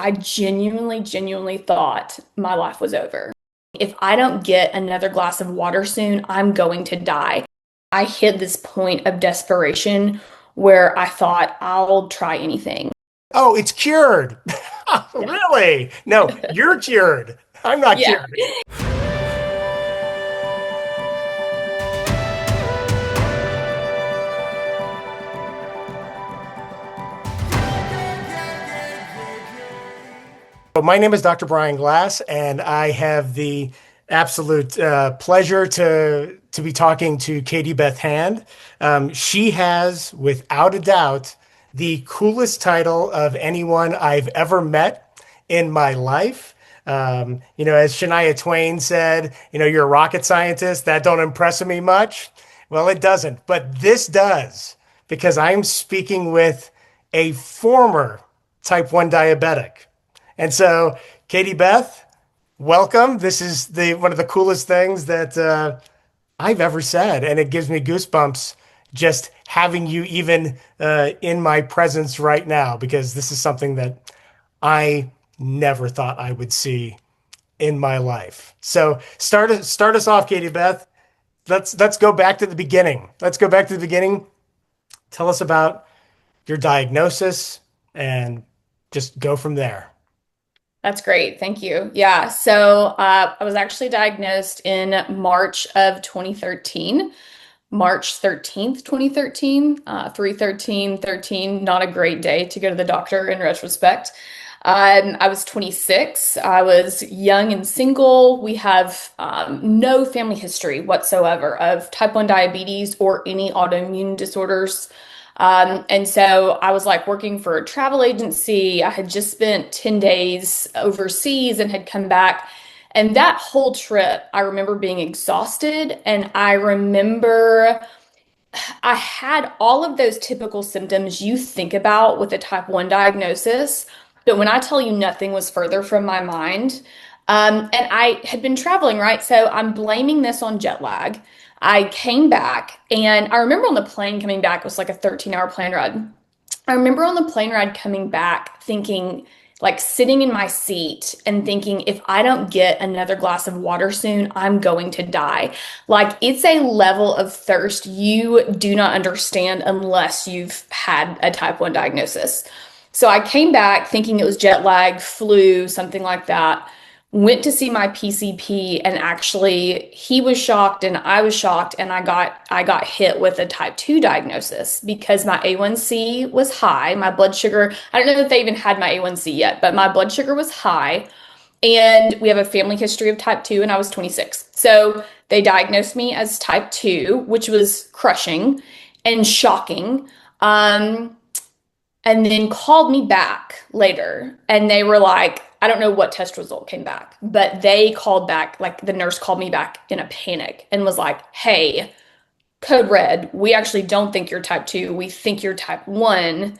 I genuinely thought my life was over. If I don't get another glass of water soon, I'm going to die. I hit this point of desperation where I thought I'll try anything. Oh, it's cured. Yeah. Really? No, you're cured. I'm not Yeah. cured. So my name is Dr. Brian Glass, and I have the absolute pleasure to be talking to Katie Beth Hand. She has, without a doubt, the coolest title of anyone I've ever met in my life. As Shania Twain said, you're a rocket scientist. That don't impress me much. Well, it doesn't, but this does because I'm speaking with a former type 1 diabetic. And so, Katie Beth, welcome. This is the one of the coolest things that I've ever said, and it gives me goosebumps just having you even in my presence right now because this is something that I never thought I would see in my life. So start us off, Katie Beth. Let's go back to the beginning. Let's go back to the beginning. Tell us about your diagnosis and just go from there. That's great. Thank you. Yeah. I was actually diagnosed in March of 2013, March 13th, 2013, 3/13/13. Not a great day to go to the doctor in retrospect. I was 26. I was young and single. We have no family history whatsoever of type 1 diabetes or any autoimmune disorders. And so I was like working for a travel agency. I had just spent 10 days overseas and had come back. And that whole trip, I remember being exhausted. And I remember I had all of those typical symptoms you think about with a type 1 diagnosis. But when I tell you nothing was further from my mind, and I had been traveling, right? So I'm blaming this on jet lag. I came back, and I remember on the plane coming back, it was like a 13-hour plane ride. I remember on the plane ride coming back thinking, like sitting in my seat and thinking, if I don't get another glass of water soon, I'm going to die. Like it's a level of thirst you do not understand unless you've had a type 1 diagnosis. So I came back thinking it was jet lag, flu, something like that. Went to see my PCP and actually he was shocked and I was shocked and I got hit with a type 2 diagnosis because my A1C was high. My blood sugar, I don't know if they even had my A1C yet, but my blood sugar was high. And we have a family history of type 2 and I was 26. So they diagnosed me as type 2, which was crushing and shocking. Um, and then called me back later and they were like, I don't know what test result came back, but they called back, like the nurse called me back in a panic and was like, hey, code red, we actually don't think you're type 2. We think you're type 1.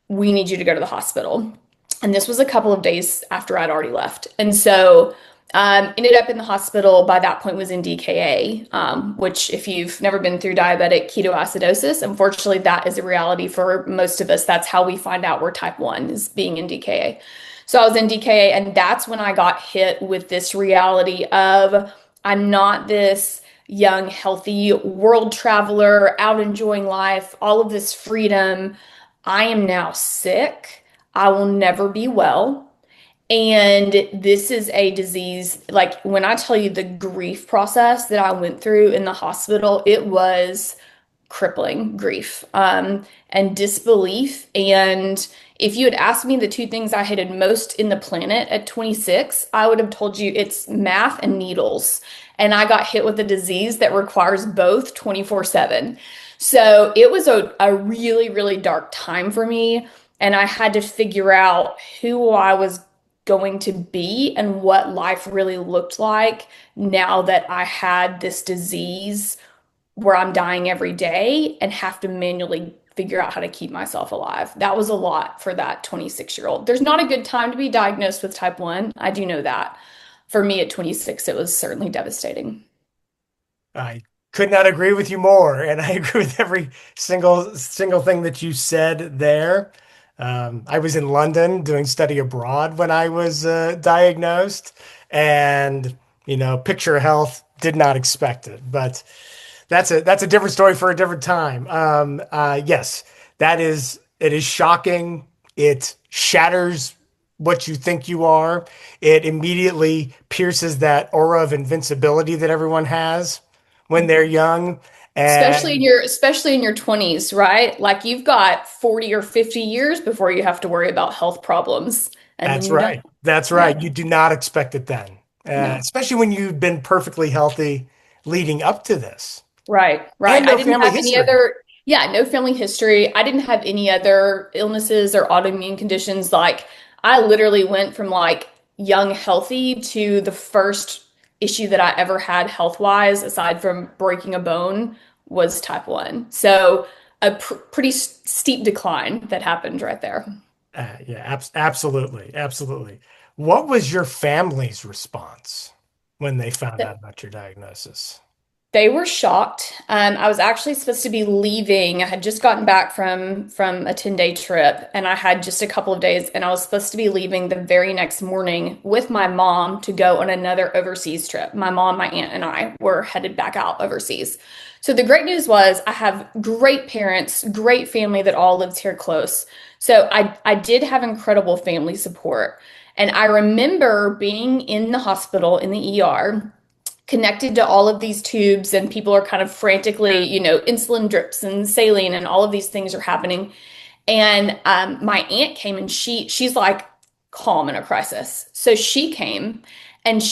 We need you to go to the hospital. And this was a couple of days after I'd already left. And so ended up in the hospital. By that point was in DKA, which if you've never been through diabetic ketoacidosis, unfortunately that is a reality for most of us. That's how we find out we're type 1 is being in DKA. So I was in DKA and that's when I got hit with this reality of I'm not this young, healthy world traveler out enjoying life, all of this freedom. I am now sick. I will never be well. And this is a disease, like when I tell you the grief process that I went through in the hospital, it was crippling grief and disbelief. And if you had asked me the two things I hated most in the planet at 26, I would have told you it's math and needles. And I got hit with a disease that requires both 24/7. So it was a really dark time for me. And I had to figure out who I was going to be and what life really looked like now that I had this disease where I'm dying every day and have to manually figure out how to keep myself alive. That was a lot for that 26-year-old. There's not a good time to be diagnosed with type 1. I do know that. For me at 26, it was certainly devastating. I could not agree with you more, and I agree with every single thing that you said there. I was in London doing study abroad when I was diagnosed, and picture health, did not expect it, but that's a different story for a different time. Yes, it is shocking. It shatters what you think you are. It immediately pierces that aura of invincibility that everyone has when they're young. And Especially in your 20s, right? Like you've got 40 or 50 years before you have to worry about health problems, and then that's you don't. right. That's Yeah. right. You do not expect it then, No. especially when you've been perfectly healthy leading up to this Right, right. and I no didn't family have any history. other, yeah, no family history. I didn't have any other illnesses or autoimmune conditions. Like, I literally went from like young, healthy to the first issue that I ever had health-wise, aside from breaking a bone, was type 1. So, a pretty steep decline that happened right there. Yeah, absolutely, absolutely. What was your family's response when they found out about your diagnosis? They were shocked. I was actually supposed to be leaving. I had just gotten back from a 10-day trip, and I had just a couple of days, and I was supposed to be leaving the very next morning with my mom to go on another overseas trip. My mom, my aunt, and I were headed back out overseas. So the great news was I have great parents, great family that all lives here close. So I did have incredible family support. And I remember being in the hospital in the ER connected to all of these tubes, and people are kind of frantically, insulin drips and saline and all of these things are happening. And my aunt came, and she's like calm in a crisis. So she came and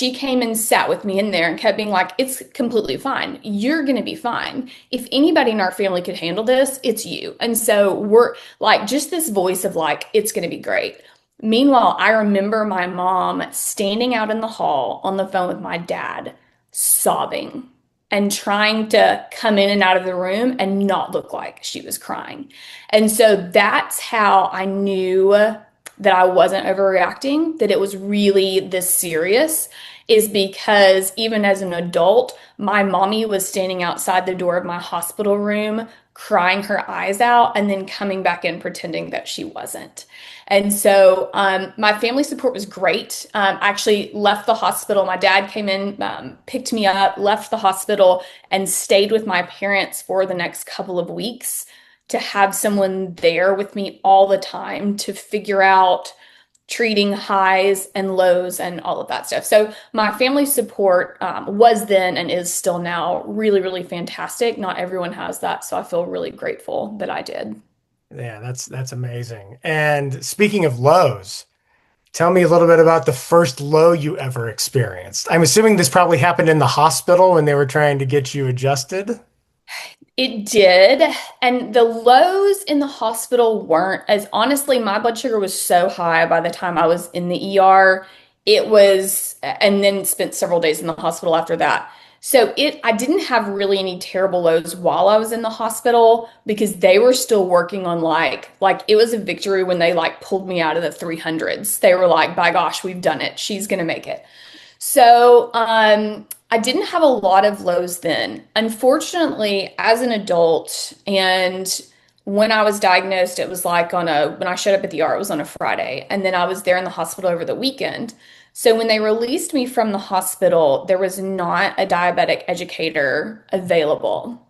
sat with me in there and kept being like, it's completely fine. You're going to be fine. If anybody in our family could handle this, it's you. And so we're like, just this voice of like, it's going to be great. Meanwhile, I remember my mom standing out in the hall on the phone with my dad, sobbing and trying to come in and out of the room and not look like she was crying. And so that's how I knew that I wasn't overreacting, that it was really this serious, is because even as an adult, my mommy was standing outside the door of my hospital room, crying her eyes out, and then coming back in pretending that she wasn't. And so my family support was great. I actually left the hospital. My dad came in, picked me up, left the hospital, and stayed with my parents for the next couple of weeks to have someone there with me all the time to figure out treating highs and lows and all of that stuff. So my family support was then and is still now really, really fantastic. Not everyone has that, so I feel really grateful that I did. Yeah, that's amazing. And speaking of lows, tell me a little bit about the first low you ever experienced. I'm assuming this probably happened in the hospital when they were trying to get you adjusted. It did. And the lows in the hospital weren't as honestly, my blood sugar was so high by the time I was in the ER. It was, and then spent several days in the hospital after that. So I didn't have really any terrible lows while I was in the hospital because they were still working on like it was a victory when they like pulled me out of the 300s. They were like, by gosh, we've done it. She's gonna make it. So, I didn't have a lot of lows then. Unfortunately, as an adult, and when I was diagnosed, it was like when I showed up at the ER, it was on a Friday, and then I was there in the hospital over the weekend. So when they released me from the hospital, there was not a diabetic educator available.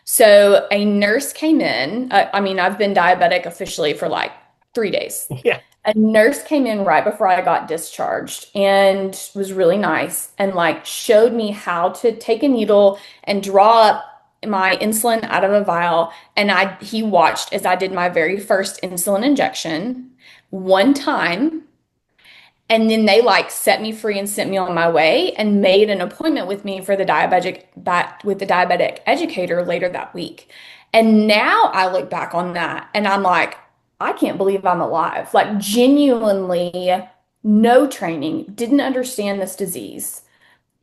So a nurse came in. I mean, I've been diabetic officially for like 3 days. Yeah. A nurse came in right before I got discharged and was really nice and like showed me how to take a needle and draw up my insulin out of a vial. And he watched as I did my very first insulin injection one time, and then they like set me free and sent me on my way and made an appointment with me for the diabetic educator later that week. And now I look back on that and I'm like, I can't believe I'm alive. Like genuinely no training, didn't understand this disease,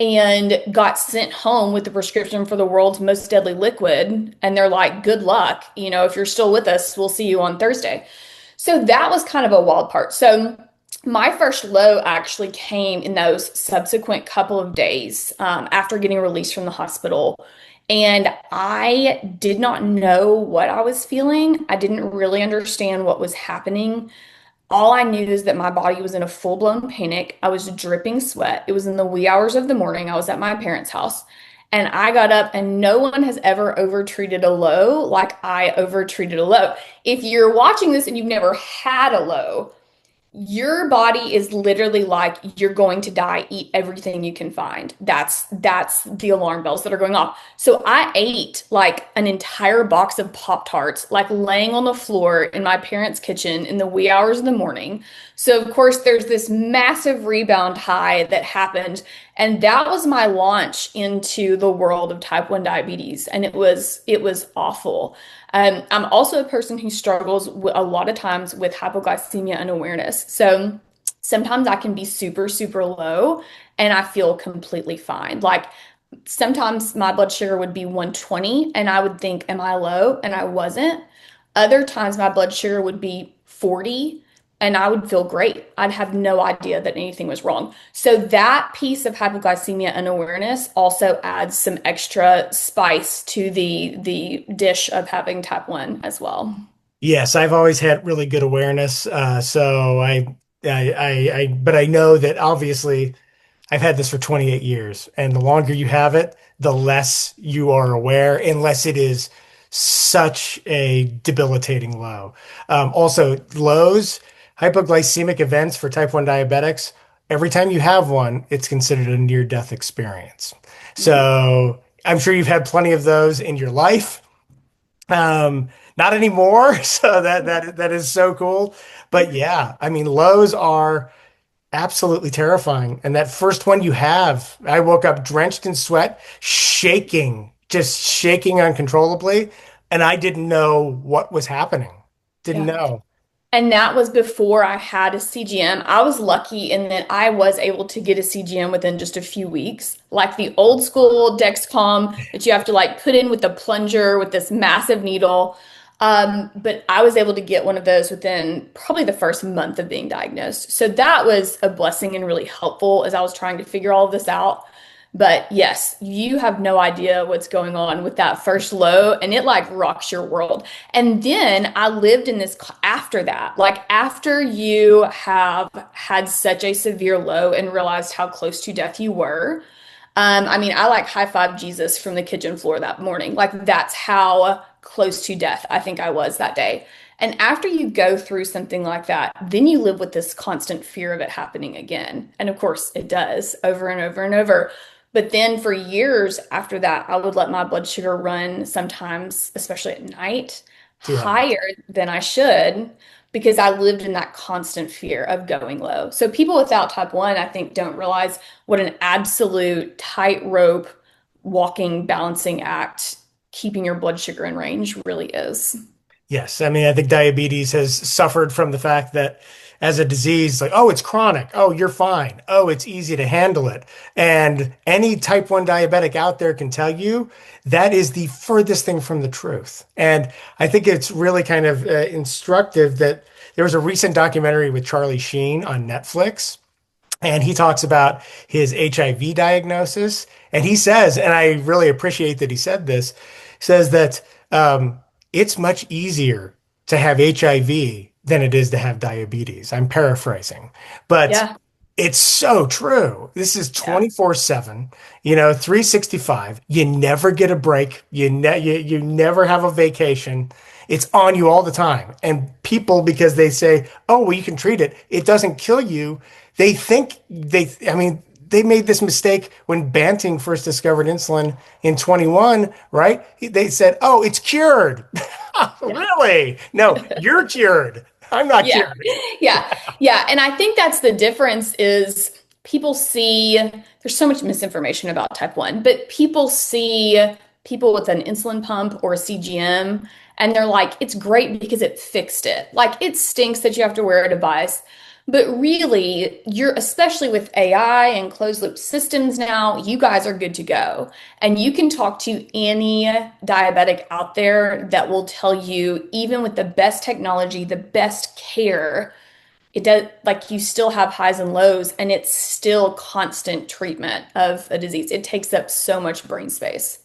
and got sent home with the prescription for the world's most deadly liquid. And they're like, good luck. If you're still with us, we'll see you on Thursday. So that was kind of a wild part. So My first low actually came in those subsequent couple of days after getting released from the hospital. And I did not know what I was feeling. I didn't really understand what was happening. All I knew is that my body was in a full-blown panic. I was dripping sweat. It was in the wee hours of the morning. I was at my parents' house. And I got up, and no one has ever overtreated a low like I overtreated a low. If you're watching this and you've never had a low, your body is literally like you're going to die, eat everything you can find. That's the alarm bells that are going off. So I ate like an entire box of Pop-Tarts, like laying on the floor in my parents' kitchen in the wee hours of the morning. So of course there's this massive rebound high that happened, and that was my launch into the world of type 1 diabetes, and it was awful. I'm also a person who struggles a lot of times with hypoglycemia unawareness. So sometimes I can be super, super low and I feel completely fine. Like sometimes my blood sugar would be 120 and I would think, am I low? And I wasn't. Other times my blood sugar would be 40 and I would feel great. I'd have no idea that anything was wrong. So that piece of hypoglycemia unawareness also adds some extra spice to the dish of having type 1 as well. Yes, I've always had really good awareness. But I know that obviously I've had this for 28 years, and the longer you have it, the less you are aware, unless it is such a debilitating low. Also, lows, hypoglycemic events for type 1 diabetics, every time you have one, it's considered a near-death experience. Mhm. So I'm sure you've had plenty of those in your life. Not anymore. So that is so cool. But yeah, I mean, lows are absolutely terrifying. And that first one you have, I woke up drenched in sweat, shaking, just shaking uncontrollably, and I didn't know what was happening. Didn't Yeah. know. And that was before I had a CGM. I was lucky in that I was able to get a CGM within just a few weeks, like the old school Dexcom that you have to like put in with the plunger with this massive needle. But I was able to get one of those within probably the first month of being diagnosed. So that was a blessing and really helpful as I was trying to figure all of this out. But yes, you have no idea what's going on with that first low, and it like rocks your world. And then I lived in this after that, like after you have had such a severe low and realized how close to death you were. I mean, I like high five Jesus from the kitchen floor that morning. Like that's how close to death I think I was that day. And after you go through something like that, then you live with this constant fear of it happening again. And of course, it does over and over and over. But then for years after that, I would let my blood sugar run sometimes, especially at night, Too high. higher than I should because I lived in that constant fear of going low. So people without type 1, I think, don't realize what an absolute tightrope walking, balancing act keeping your blood sugar in range really is. Yes, I mean, I think diabetes has suffered from the fact that as a disease, like, oh, it's chronic. Oh, you're fine. Oh, it's easy to handle it. And any type 1 diabetic out there can tell you that is the furthest thing from the truth. And I think it's really kind of instructive that there was a recent documentary with Charlie Sheen on Netflix. And he talks about his HIV diagnosis. And he says, and I really appreciate that he said this, says that it's much easier to have HIV than it is to have diabetes. I'm paraphrasing, but Yeah, it's so true. This is yeah, 24/7, 365. You never get a break. You never have a vacation. It's on you all the time. And people, because they say, "Oh, well, you can treat it. It doesn't kill you." I mean, they made this mistake when Banting first discovered insulin in 21, right? They said, "Oh, it's cured." yeah. Really? No, you're cured. I'm not Yeah. cured. Yeah. Yeah. And I think that's the difference is people see there's so much misinformation about type 1, but people see people with an insulin pump or a CGM and they're like, it's great because it fixed it. Like it stinks that you have to wear a device. But really, you're especially with AI and closed loop systems now, you guys are good to go. And you can talk to any diabetic out there that will tell you, even with the best technology, the best care, it does, like, you still have highs and lows, and it's still constant treatment of a disease. It takes up so much brain space.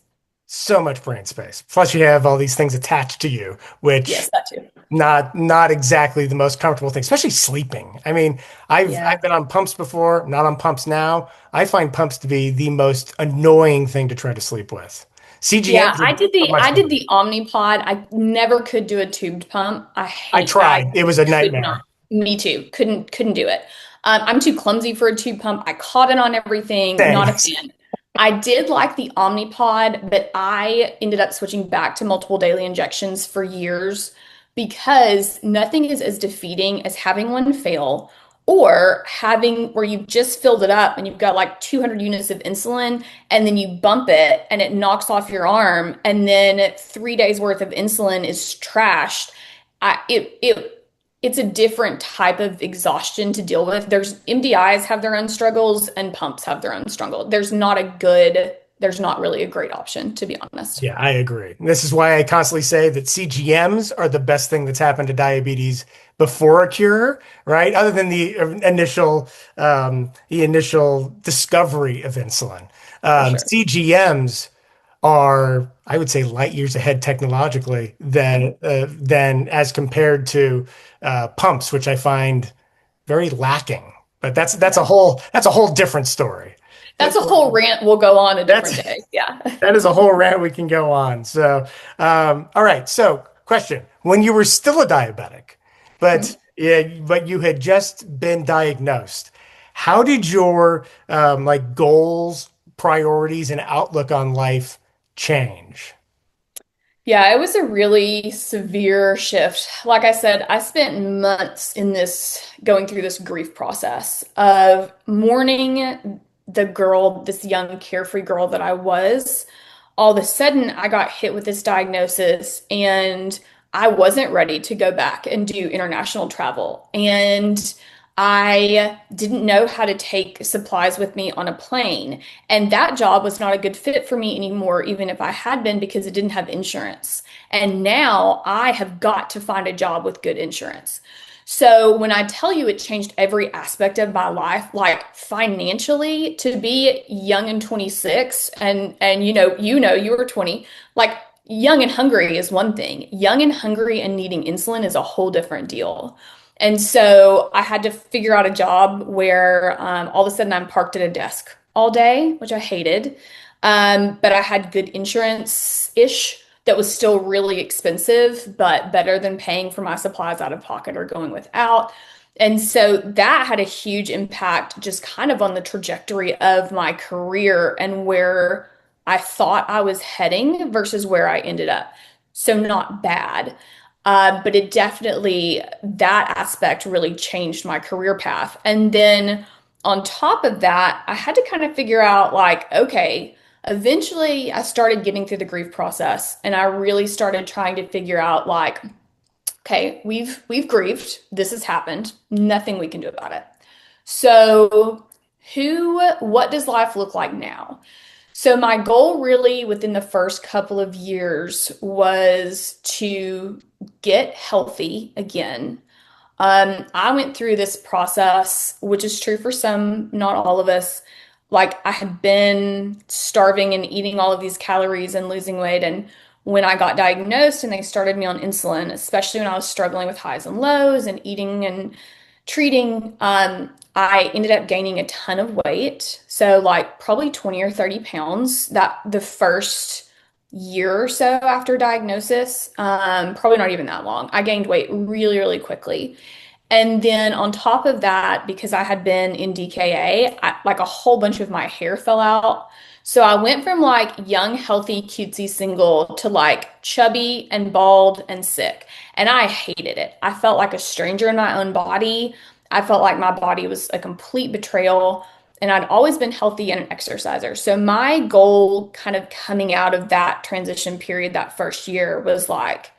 So much brain space. Plus, you have all these things attached to you, which Yes, that too. not exactly the most comfortable thing, especially sleeping. I mean, Yeah. I've been on pumps before, not on pumps now. I find pumps to be the most annoying thing to try to sleep with. Yeah, CGMs are I much did better. the Omnipod. I never could do a tubed pump. I I tried. It was a could not. nightmare. Me too. Couldn't do it. I'm too clumsy for a tube pump. I caught it on everything. Same. Not a fan. I did like the Omnipod, but I ended up switching back to multiple daily injections for years because nothing is as defeating as having one fail or having where you've just filled it up and you've got like 200 units of insulin and then you bump it and it knocks off your arm and then 3 days worth of insulin is trashed. It's a different type of exhaustion to deal with. There's MDIs have their own struggles and pumps have their own struggle. There's not really a great option, to be honest. Yeah, I agree. This is why I constantly say that CGMs are the best thing that's happened to diabetes before a cure, right? Other than the initial discovery of insulin. For sure. CGMs are, I would say, light years ahead technologically than as compared to pumps, which I find very lacking. But Yeah. that's a whole different story. That's a whole rant we'll go on a That's different day. Yeah. that is a whole rant we can go on. So, all right. So, question: when you were still a diabetic, but you had just been diagnosed, how did your like goals, priorities, and outlook on life change? Yeah, it was a really severe shift. Like I said, I spent months in this going through this grief process of mourning the girl, this young carefree girl that I was. All of a sudden, I got hit with this diagnosis and I wasn't ready to go back and do international travel. And I didn't know how to take supplies with me on a plane. And that job was not a good fit for me anymore, even if I had been, because it didn't have insurance. And now I have got to find a job with good insurance. So when I tell you it changed every aspect of my life, like financially, to be young and 26 and you were 20, like young and hungry is one thing. Young and hungry and needing insulin is a whole different deal. And so I had to figure out a job where all of a sudden I'm parked at a desk all day, which I hated. But I had good insurance-ish that was still really expensive, but better than paying for my supplies out of pocket or going without. And so that had a huge impact just kind of on the trajectory of my career and where I thought I was heading versus where I ended up. So not bad. But it definitely, that aspect really changed my career path. And then on top of that, I had to kind of figure out like, okay, eventually I started getting through the grief process and I really started trying to figure out like, okay, we've grieved. This has happened. Nothing we can do about it. So what does life look like now? So my goal really within the first couple of years was to get healthy again. I went through this process, which is true for some, not all of us. Like I had been starving and eating all of these calories and losing weight. And when I got diagnosed and they started me on insulin, especially when I was struggling with highs and lows and eating and treating, I ended up gaining a ton of weight. So like probably 20 or 30 pounds that the first year or so after diagnosis, probably not even that long. I gained weight really, really quickly. And then on top of that, because I had been in DKA, like a whole bunch of my hair fell out. So I went from like young, healthy, cutesy single to like chubby and bald and sick. And I hated it. I felt like a stranger in my own body. I felt like my body was a complete betrayal. And I'd always been healthy and an exerciser. So my goal kind of coming out of that transition period that first year was like,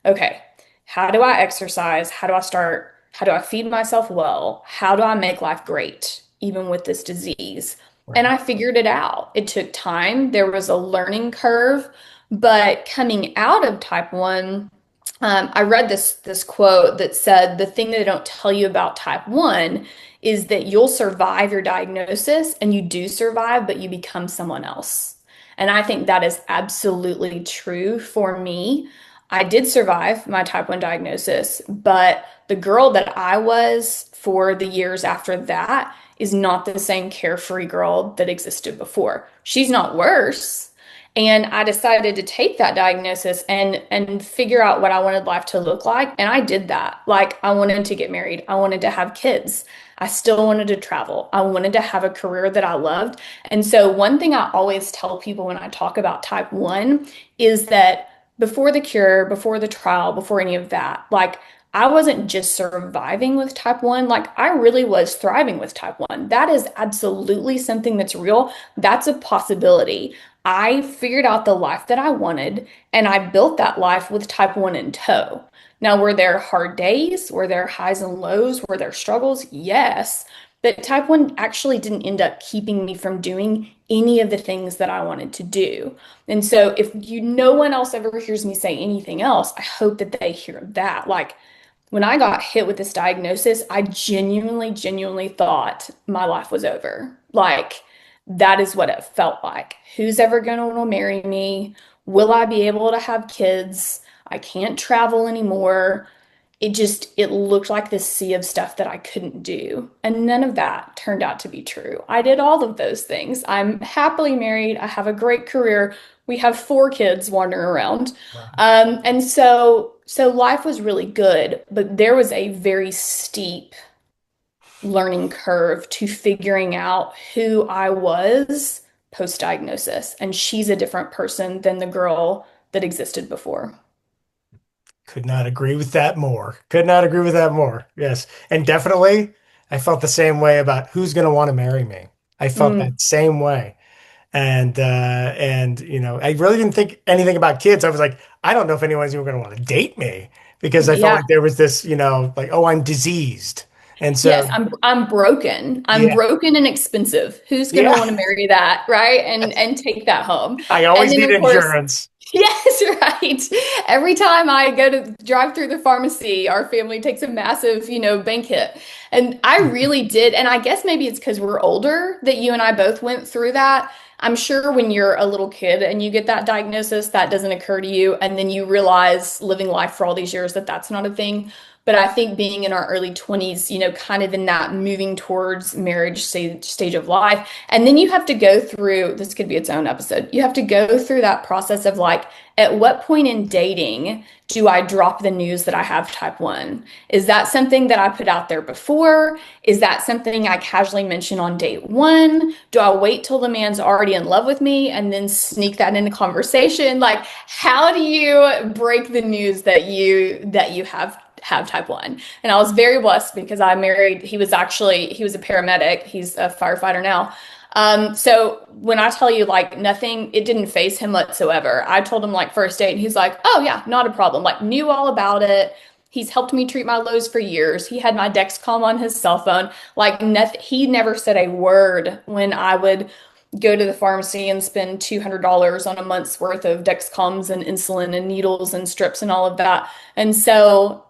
okay, how do I exercise? How do I start? How do I feed myself well? How do I make life great, even with this disease? And Right. I figured it out. It took time. There was a learning curve, but coming out of type 1, I read this quote that said the thing they don't tell you about type 1 is that you'll survive your diagnosis and you do survive, but you become someone else. And I think that is absolutely true for me. I did survive my type 1 diagnosis, but the girl that I was for the years after that is not the same carefree girl that existed before. She's not worse. And I decided to take that diagnosis and figure out what I wanted life to look like. And I did that. Like I wanted to get married. I wanted to have kids. I still wanted to travel. I wanted to have a career that I loved. And so one thing I always tell people when I talk about type 1 is that before the cure, before the trial, before any of that, like I wasn't just surviving with type 1, like I really was thriving with type 1. That is absolutely something that's real. That's a possibility. I figured out the life that I wanted and I built that life with type 1 in tow. Now, were there hard days? Were there highs and lows? Were there struggles? Yes. But type 1 actually didn't end up keeping me from doing any of the things that I wanted to do. And so if no one else ever hears me say anything else, I hope that they hear that. Like when I got hit with this diagnosis, I genuinely thought my life was over. Like, that is what it felt like. Who's ever going to want to marry me? Will I be able to have kids? I can't travel anymore. It looked like this sea of stuff that I couldn't do. And none of that turned out to be true. I did all of those things. I'm happily married. I have a great career. We have 4 kids wandering around. And so life was really good, but there was a very steep learning curve to figuring out who I was post-diagnosis. And she's a different person than the girl that existed before. Could not agree with that more. Could not agree with that more. Yes. And definitely, I felt the same way about who's going to want to marry me. I felt Mm, that same way. And I really didn't think anything about kids. I was like, I don't know if anyone's even going to want to date me because I felt yeah. like there was this, like, oh, I'm diseased. And Yes, so, I'm broken. I'm yeah, broken and expensive. Who's going to yeah, want to marry that, right? And take that home. I And always then need of course, insurance. yes, right. Every time I go to drive through the pharmacy, our family takes a massive, bank hit. And I really did. And I guess maybe it's because we're older that you and I both went through that. I'm sure when you're a little kid and you get that diagnosis, that doesn't occur to you. And then you realize living life for all these years that that's not a thing. But I think being in our early 20s, kind of in that moving towards marriage stage of life. And then you have to go through, this could be its own episode. You have to go through that process of like, at what point in dating do I drop the news that I have type 1? Is that something that I put out there before? Is that something I casually mention on date 1? Do I wait till the man's already in love with me and then sneak that into conversation? Like, how do you break the news that you have type 1? And I was very blessed because I married, he was a paramedic. He's a firefighter now. So when I tell you like nothing, it didn't faze him whatsoever. I told him like first date and he's like, oh yeah, not a problem. Like knew all about it. He's helped me treat my lows for years. He had my Dexcom on his cell phone. Like nothing, he never said a word when I would go to the pharmacy and spend $200 on a month's worth of Dexcoms and insulin and needles and strips and all of that. And so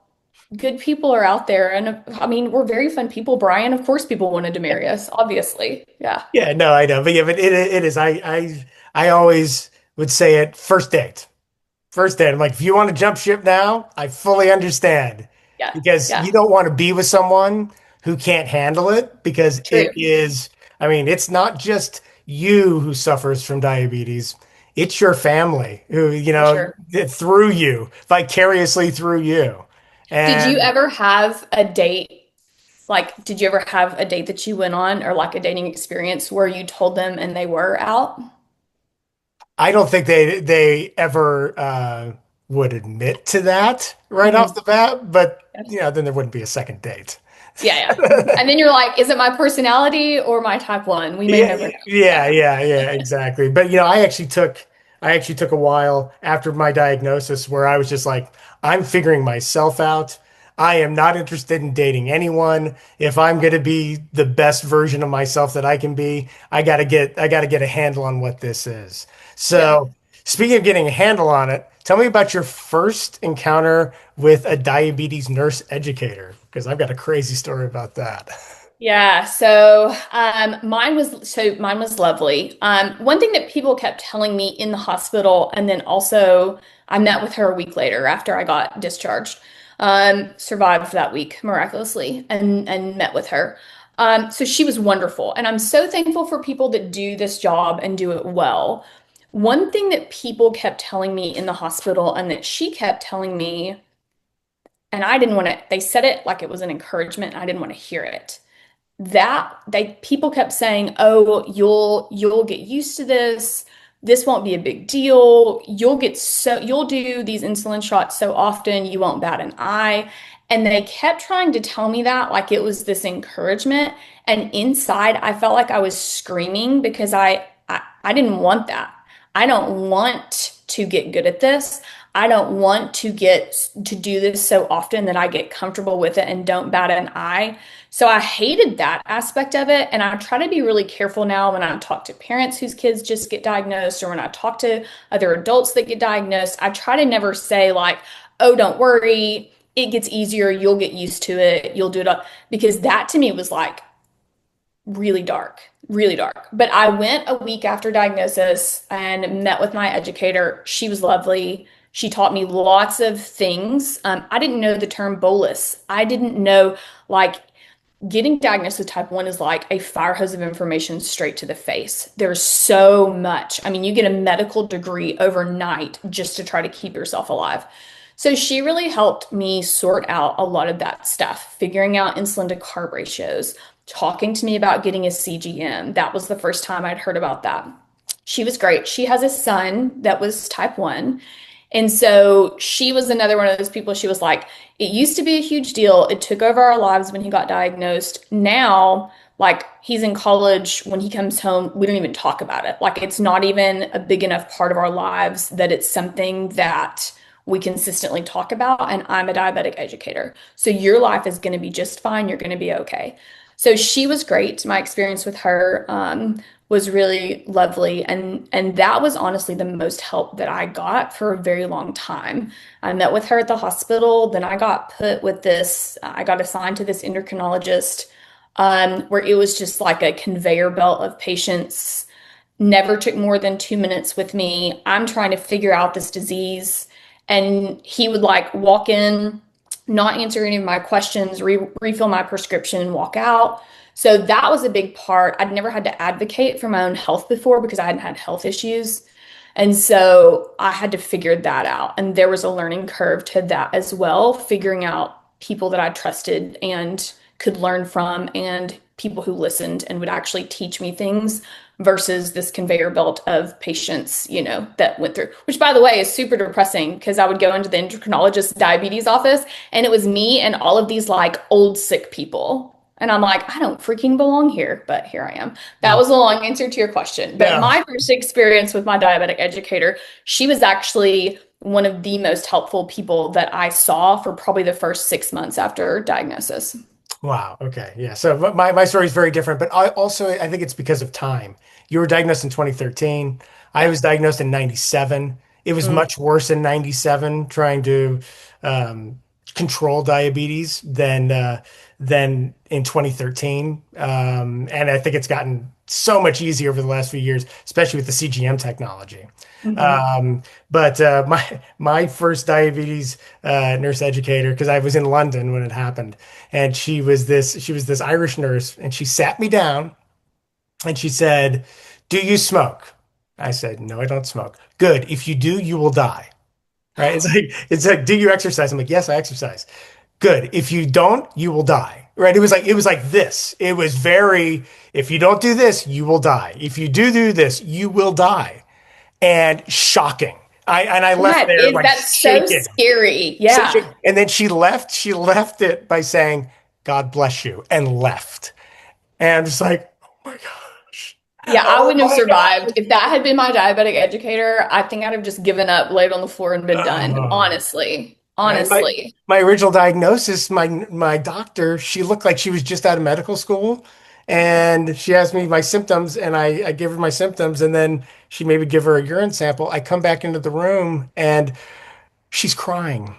good people are out there. And I mean, we're very fun people, Brian. Of course, people wanted to marry us, obviously. Yeah. Yeah, no, I know. But yeah, but it is. I always would say it first date. First date. I'm like, if you want to jump ship now, I fully understand Yeah. because you Yeah. don't want to be with someone who can't handle it because it True. is, I mean, it's not just you who suffers from diabetes. It's your family who, For sure. through you, vicariously through you. Did you And ever have a date? Like, did you ever have a date that you went on or like a dating experience where you told them and they were out? I don't think they ever would admit to that right off Mhm. the bat, but Yes. then there wouldn't be a second date. Yeah, yeah. And then you're like, is it my personality or my type 1? We may Yeah, never know. yeah, Yeah. yeah, yeah, exactly. But I actually took a while after my diagnosis where I was just like, I'm figuring myself out. I am not interested in dating anyone. If I'm going to be the best version of myself that I can be, I got to get a handle on what this is. Yeah. So Speaking of getting a handle on it, tell me about your first encounter with a diabetes nurse educator, because I've got a crazy story about that. Yeah, mine was lovely. One thing that people kept telling me in the hospital, and then also I met with her a week later after I got discharged. Survived that week miraculously, and met with her. So she was wonderful, and I'm so thankful for people that do this job and do it well. One thing that people kept telling me in the hospital, and that she kept telling me, and I didn't want to, they said it like it was an encouragement, and I didn't want to hear it, that they people kept saying, "Oh, you'll get used to this. This won't be a big deal. You'll do these insulin shots so often you won't bat an eye." And they kept trying to tell me that like it was this encouragement. And inside, I felt like I was screaming because I didn't want that. I don't want to get good at this. I don't want to do this so often that I get comfortable with it and don't bat an eye. So I hated that aspect of it. And I try to be really careful now when I talk to parents whose kids just get diagnosed, or when I talk to other adults that get diagnosed. I try to never say, like, oh, don't worry, it gets easier, you'll get used to it, you'll do it up. Because that to me was like really dark, really dark. But I went a week after diagnosis and met with my educator. She was lovely. She taught me lots of things. I didn't know the term bolus. I didn't know, like, getting diagnosed with type 1 is like a fire hose of information straight to the face. There's so much. I mean, you get a medical degree overnight just to try to keep yourself alive. So she really helped me sort out a lot of that stuff, figuring out insulin to carb ratios, talking to me about getting a CGM. That was the first time I'd heard about that. She was great. She has a son that was type 1. And so she was another one of those people. She was like, it used to be a huge deal. It took over our lives when he got diagnosed. Now, like, he's in college. When he comes home, we don't even talk about it. Like, it's not even a big enough part of our lives that it's something that we consistently talk about. And I'm a diabetic educator. So your life is going to be just fine. You're going to be okay. So she was great. My experience with her was really lovely, and that was honestly the most help that I got for a very long time. I met with her at the hospital, then I got put with this. I got assigned to this endocrinologist, where it was just like a conveyor belt of patients. Never took more than 2 minutes with me. I'm trying to figure out this disease, and he would like walk in, not answer any of my questions, refill my prescription, and walk out. So that was a big part. I'd never had to advocate for my own health before because I hadn't had health issues. And so I had to figure that out. And there was a learning curve to that as well, figuring out people that I trusted and could learn from, and people who listened and would actually teach me things versus this conveyor belt of patients, that went through, which by the way is super depressing because I would go into the endocrinologist diabetes office and it was me and all of these like old sick people. And I'm like, I don't freaking belong here, but here I am. That was a long answer to your question. But Yeah. my first experience with my diabetic educator, she was actually one of the most helpful people that I saw for probably the first 6 months after diagnosis. Wow. Okay. Yeah. So my story is very different, but I think it's because of time. You were diagnosed in 2013. I Yeah. was diagnosed in 97. It was Mm. much worse in 97 trying to control diabetes than in 2013. And I think it's gotten so much easier over the last few years, especially with the CGM technology. Mhm. But my first diabetes nurse educator, because I was in London when it happened, and she was this Irish nurse, and she sat me down and she said, "Do you smoke?" I said, "No, I don't smoke." "Good. If you do, you will die." Right? It's like, "Do you exercise?" I'm like, "Yes, I exercise." "Good. If you don't, you will die." Right? It was like this. It was very, if you don't do this, you will die. If you do this, you will die. And shocking. I left That there is, like that's so shaking. scary. So Yeah. and then she left it by saying, "God bless you," and left. And I'm just like, oh my gosh. Yeah, I Oh wouldn't have my survived. God. If that had been my diabetic educator, I think I'd have just given up, laid on the floor, and been done. Oh. Honestly. Right. My Honestly. my original diagnosis, my doctor, she looked like she was just out of medical school. And she asked me my symptoms, and I give her my symptoms, and then she maybe give her a urine sample. I come back into the room, and she's crying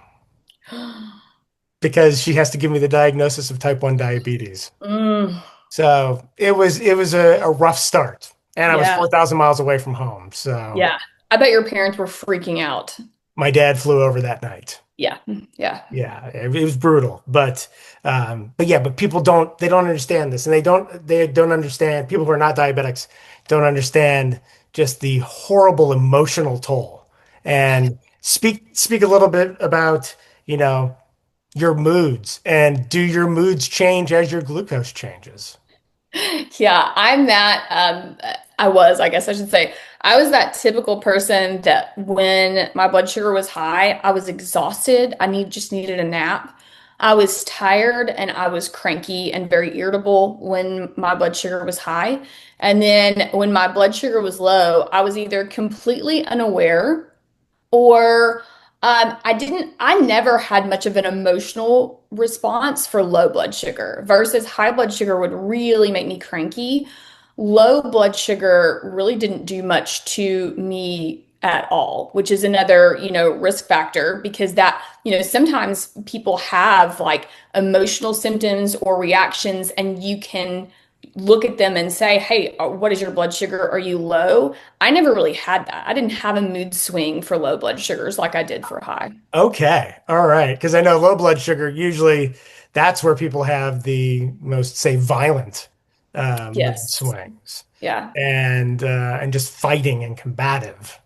because she has to give me the diagnosis of type 1 diabetes. Mm, So it was a rough start, and I was yeah. 4,000 miles away from home. So Yeah. I bet your parents were freaking out. my dad flew over that night. Yeah. Yeah. Yeah, it was brutal, but yeah, but people don't understand this, and they don't understand. People who are not diabetics don't understand just the horrible emotional toll. And speak a little bit about, you know, your moods, and do your moods change as your glucose changes? Yeah, I guess I should say, I was that typical person that when my blood sugar was high, I was exhausted. Just needed a nap. I was tired and I was cranky and very irritable when my blood sugar was high. And then when my blood sugar was low, I was either completely unaware or I never had much of an emotional response for low blood sugar versus high blood sugar would really make me cranky. Low blood sugar really didn't do much to me at all, which is another, risk factor because sometimes people have like emotional symptoms or reactions and you can look at them and say, "Hey, what is your blood sugar? Are you low?" I never really had that. I didn't have a mood swing for low blood sugars like I did for high. Okay, all right, because I know low blood sugar usually that's where people have the most, say, violent mood Yes. swings, Yeah. and just fighting and combative.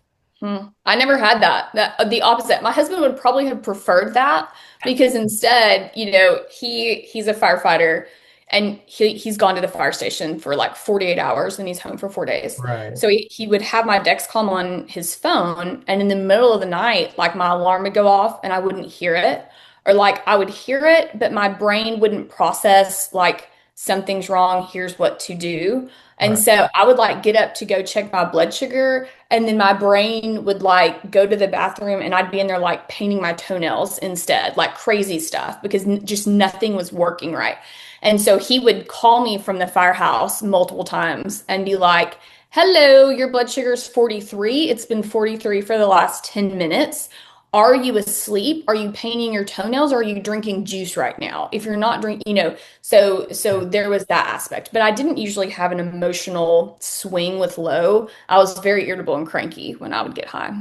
I never had that. The opposite. My husband would probably have preferred that because instead, he's a firefighter and he's gone to the fire station for like 48 hours and he's home for 4 days. Right, So he would have my Dexcom on his phone and in the middle of the night, like my alarm would go off and I wouldn't hear it. Or like I would hear it, but my brain wouldn't process like something's wrong, here's what to do. And right. so I would like get up to go check my blood sugar and then my brain would like go to the bathroom and I'd be in there like painting my toenails instead, like crazy stuff because just nothing was working right. And so he would call me from the firehouse multiple times and be like, "Hello, your blood sugar's 43. It's been 43 for the last 10 minutes. Are you asleep? Are you painting your toenails? Or are you drinking juice right now? If you're not drinking, so there was that aspect. But I didn't usually have an emotional swing with low. I was very irritable and cranky when I would get high.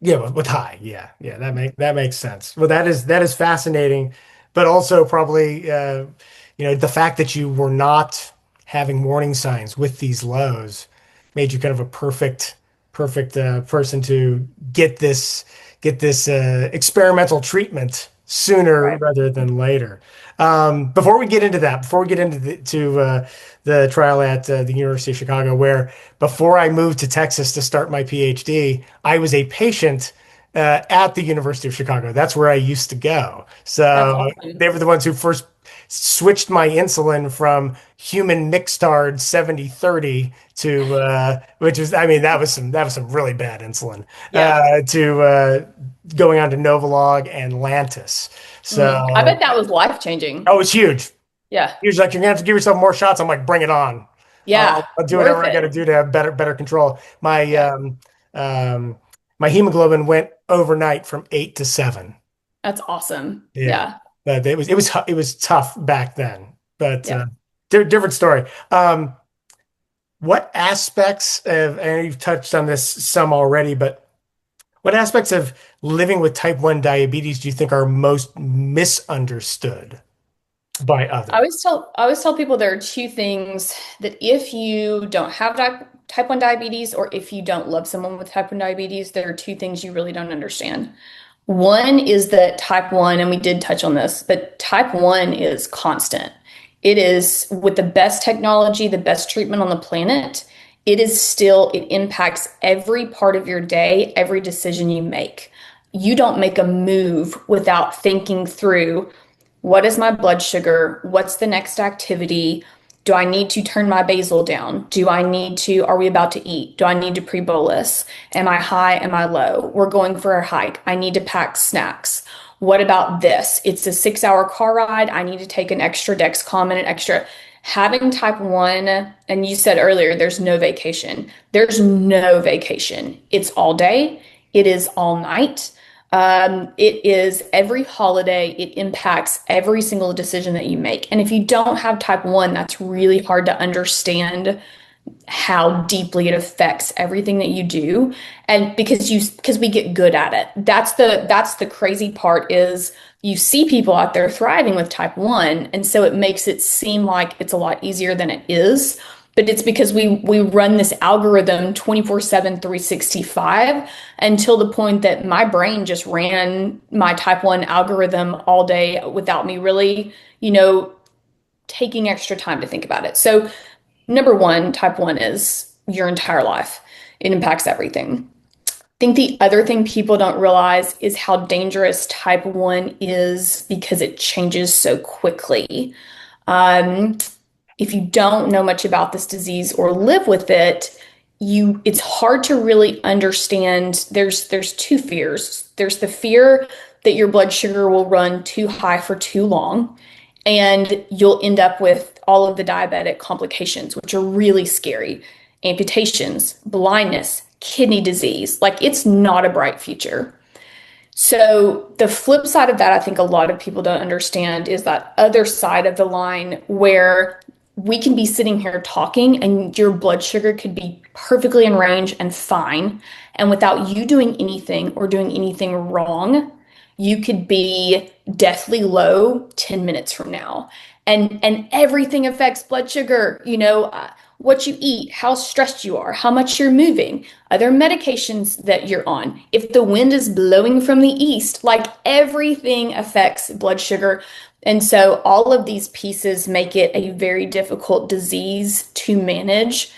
Yeah, with high. Yeah, yeah, that makes sense. Well, that is fascinating, but also probably the fact that you were not having warning signs with these lows made you kind of a perfect person to get this experimental treatment sooner Right. rather than later. Before we get into that, before we get into the trial at the University of Chicago, where before I moved to Texas to start my PhD, I was a patient at the University of Chicago. That's where I used to go. That's So they awesome. were the ones who first switched my insulin from human Mixtard 70/30 to which was, I mean, that was some really bad insulin, Yeah. to going on to Novolog and Lantus. I So, bet that was life changing. oh, it's huge. Yeah. He was like, "You're gonna have to give yourself more shots." I'm like, "Bring it on. Yeah. I'll do Worth whatever I got to it. do to have better control." My Yeah. um, my hemoglobin went overnight from 8 to 7. That's awesome. Yeah, Yeah. but it was tough back then. But Yeah. different story. What aspects of, and you've touched on this some already, but what aspects of living with type 1 diabetes do you think are most misunderstood by others? I always tell people there are two things that if you don't have type 1 diabetes or if you don't love someone with type 1 diabetes, there are two things you really don't understand. One is that type 1, and we did touch on this, but type 1 is constant. It is with the best technology, the best treatment on the planet. It impacts every part of your day, every decision you make. You don't make a move without thinking through what is my blood sugar? What's the next activity? Do I need to turn my basal down? Are we about to eat? Do I need to pre-bolus? Am I high? Am I low? We're going for a hike. I need to pack snacks. What about this? It's a 6 hour car ride. I need to take an extra Dexcom and an extra. Having type 1, and you said earlier, there's no vacation. There's no vacation. It's all day, it is all night. It is every holiday. It impacts every single decision that you make. And if you don't have type 1, that's really hard to understand how deeply it affects everything that you do. And because we get good at it. That's the crazy part is you see people out there thriving with type 1, and so it makes it seem like it's a lot easier than it is. But it's because we run this algorithm 24/7, 365 until the point that my brain just ran my type 1 algorithm all day without me really, taking extra time to think about it. So number one, type 1 is your entire life. It impacts everything. I think the other thing people don't realize is how dangerous type 1 is because it changes so quickly. Um, if you don't know much about this disease or live with it, it's hard to really understand. There's two fears. There's the fear that your blood sugar will run too high for too long, and you'll end up with all of the diabetic complications, which are really scary. Amputations, blindness, kidney disease. Like it's not a bright future. So the flip side of that, I think a lot of people don't understand is that other side of the line where we can be sitting here talking and your blood sugar could be perfectly in range and fine. And without you doing anything or doing anything wrong, you could be deathly low 10 minutes from now. And everything affects blood sugar, what you eat, how stressed you are, how much you're moving, other medications that you're on. If the wind is blowing from the east, like everything affects blood sugar. And so all of these pieces make it a very difficult disease to manage.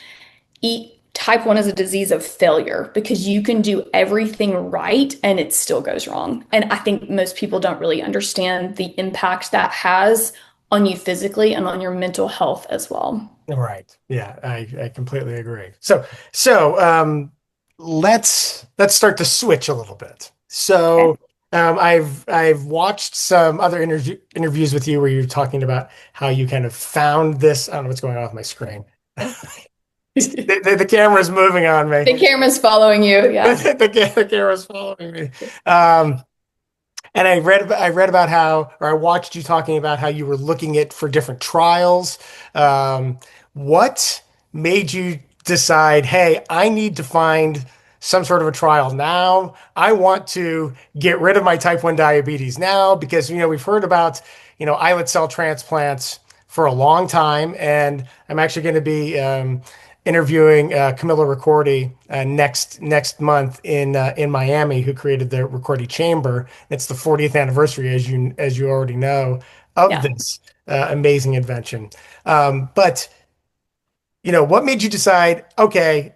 Type 1 is a disease of failure because you can do everything right and it still goes wrong. And I think most people don't really understand the impact that has on you physically and on your mental health as well. Right. Yeah, I completely agree. So let's start to switch a little bit. Okay. I've watched some other interviews with you where you're talking about how you kind of found this. I don't know what's going on with my screen. The camera's moving on me. The camera's following you. Yeah. The camera's following me. And I read about how, or I watched you talking about how you were looking at for different trials. Um, what made you decide, hey, I need to find some sort of a trial now? I want to get rid of my type 1 diabetes now because, we've heard about, islet cell transplants for a long time. And I'm actually going to be interviewing Camilla Ricordi next month in Miami, who created the Ricordi Chamber. It's the 40th anniversary, as you already know, of Yeah. this amazing invention. But what made you decide? Okay,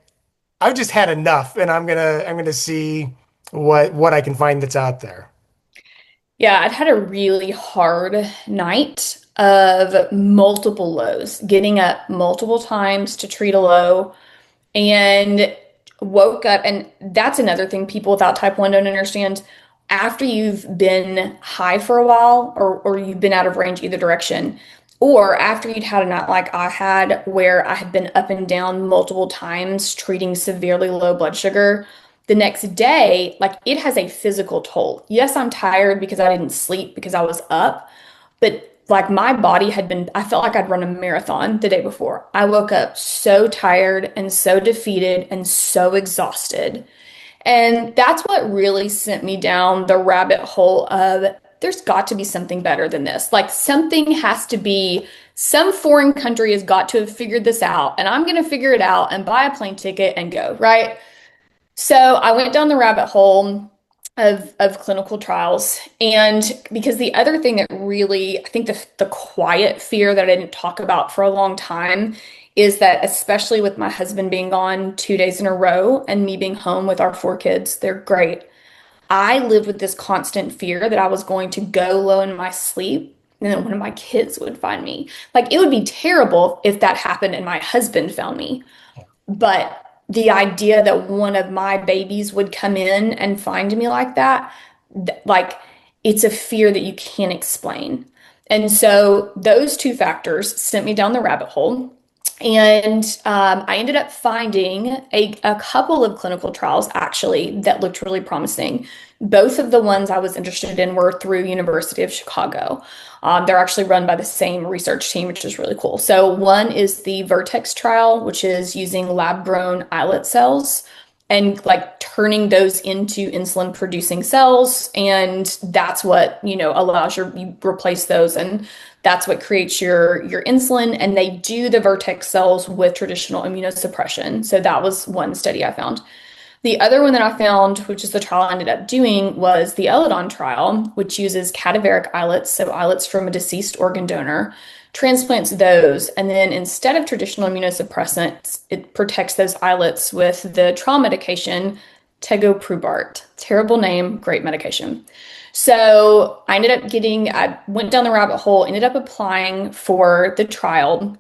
I've just had enough, and I'm gonna see what I can find that's out there. Yeah, I'd had a really hard night of multiple lows, getting up multiple times to treat a low, and woke up. And that's another thing people without type 1 don't understand. After you've been high for a while, or you've been out of range either direction, or after you'd had a night like I had, where I had been up and down multiple times treating severely low blood sugar, the next day, like it has a physical toll. Yes, I'm tired because I didn't sleep because I was up, but like my body I felt like I'd run a marathon the day before. I woke up so tired and so defeated and so exhausted. And that's what really sent me down the rabbit hole of there's got to be something better than this. Like something has to be, some foreign country has got to have figured this out, and I'm going to figure it out and buy a plane ticket and go, right? So I went down the rabbit hole of clinical trials. And because the other thing that really, I think the quiet fear that I didn't talk about for a long time is that, especially with my husband being gone 2 days in a row and me being home with our four kids, they're great. I lived with this constant fear that I was going to go low in my sleep and then one of my kids would find me. Like it would be terrible if that happened and my husband found me. But the idea that one of my babies would come in and find me like that, like it's a fear that you can't explain. And so those two factors sent me down the rabbit hole. And I ended up finding a couple of clinical trials actually that looked really promising. Both of the ones I was interested in were through University of Chicago. They're actually run by the same research team, which is really cool. So one is the Vertex trial, which is using lab-grown islet cells and like turning those into insulin producing cells, and that's what allows you replace those, and that's what creates your insulin. And they do the Vertex cells with traditional immunosuppression. So that was one study I found. The other one that I found, which is the trial I ended up doing, was the Eledon trial, which uses cadaveric islets, so islets from a deceased organ donor, transplants those, and then instead of traditional immunosuppressants, it protects those islets with the trauma medication tegoprubart. Terrible name, great medication. So I went down the rabbit hole, ended up applying for the trial,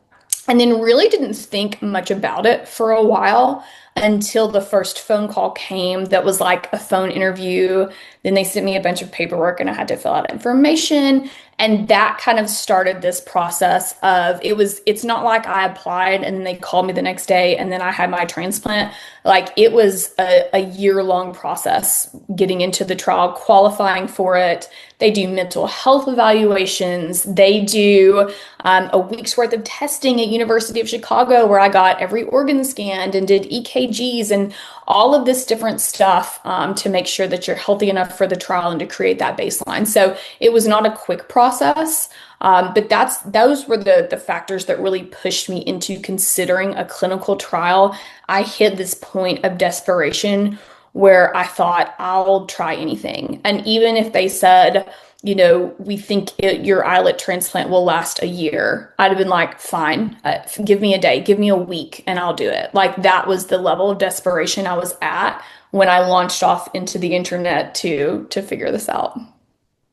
and then really didn't think much about it for a while until the first phone call came that was like a phone interview. Then they sent me a bunch of paperwork and I had to fill out information. And that kind of started this process of it's not like I applied and then they called me the next day and then I had my transplant. Like it was a year-long process getting into the trial, qualifying for it. They do mental health evaluations. They do a week's worth of testing at University of Chicago where I got every organ scanned and did EKGs and all of this different stuff to make sure that you're healthy enough for the trial and to create that baseline. So it was not a quick process, but those were the factors that really pushed me into considering a clinical trial. I hit this point of desperation where I thought I'll try anything. And even if they said, we think your islet transplant will last a year, I'd have been like, fine, give me a day, give me a week, and I'll do it. Like that was the level of desperation I was at when I launched off into the internet to figure this out.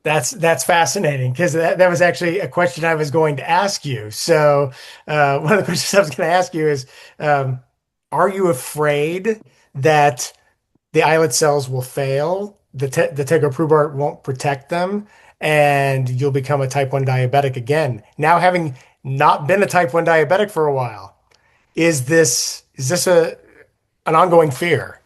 That's fascinating because that was actually a question I was going to ask you. So one of the questions I was going to ask you is, are you afraid that the islet cells will fail, the tegoprubart won't protect them, and you'll become a type 1 diabetic again? Now, having not been a type 1 diabetic for a while, is this an ongoing fear?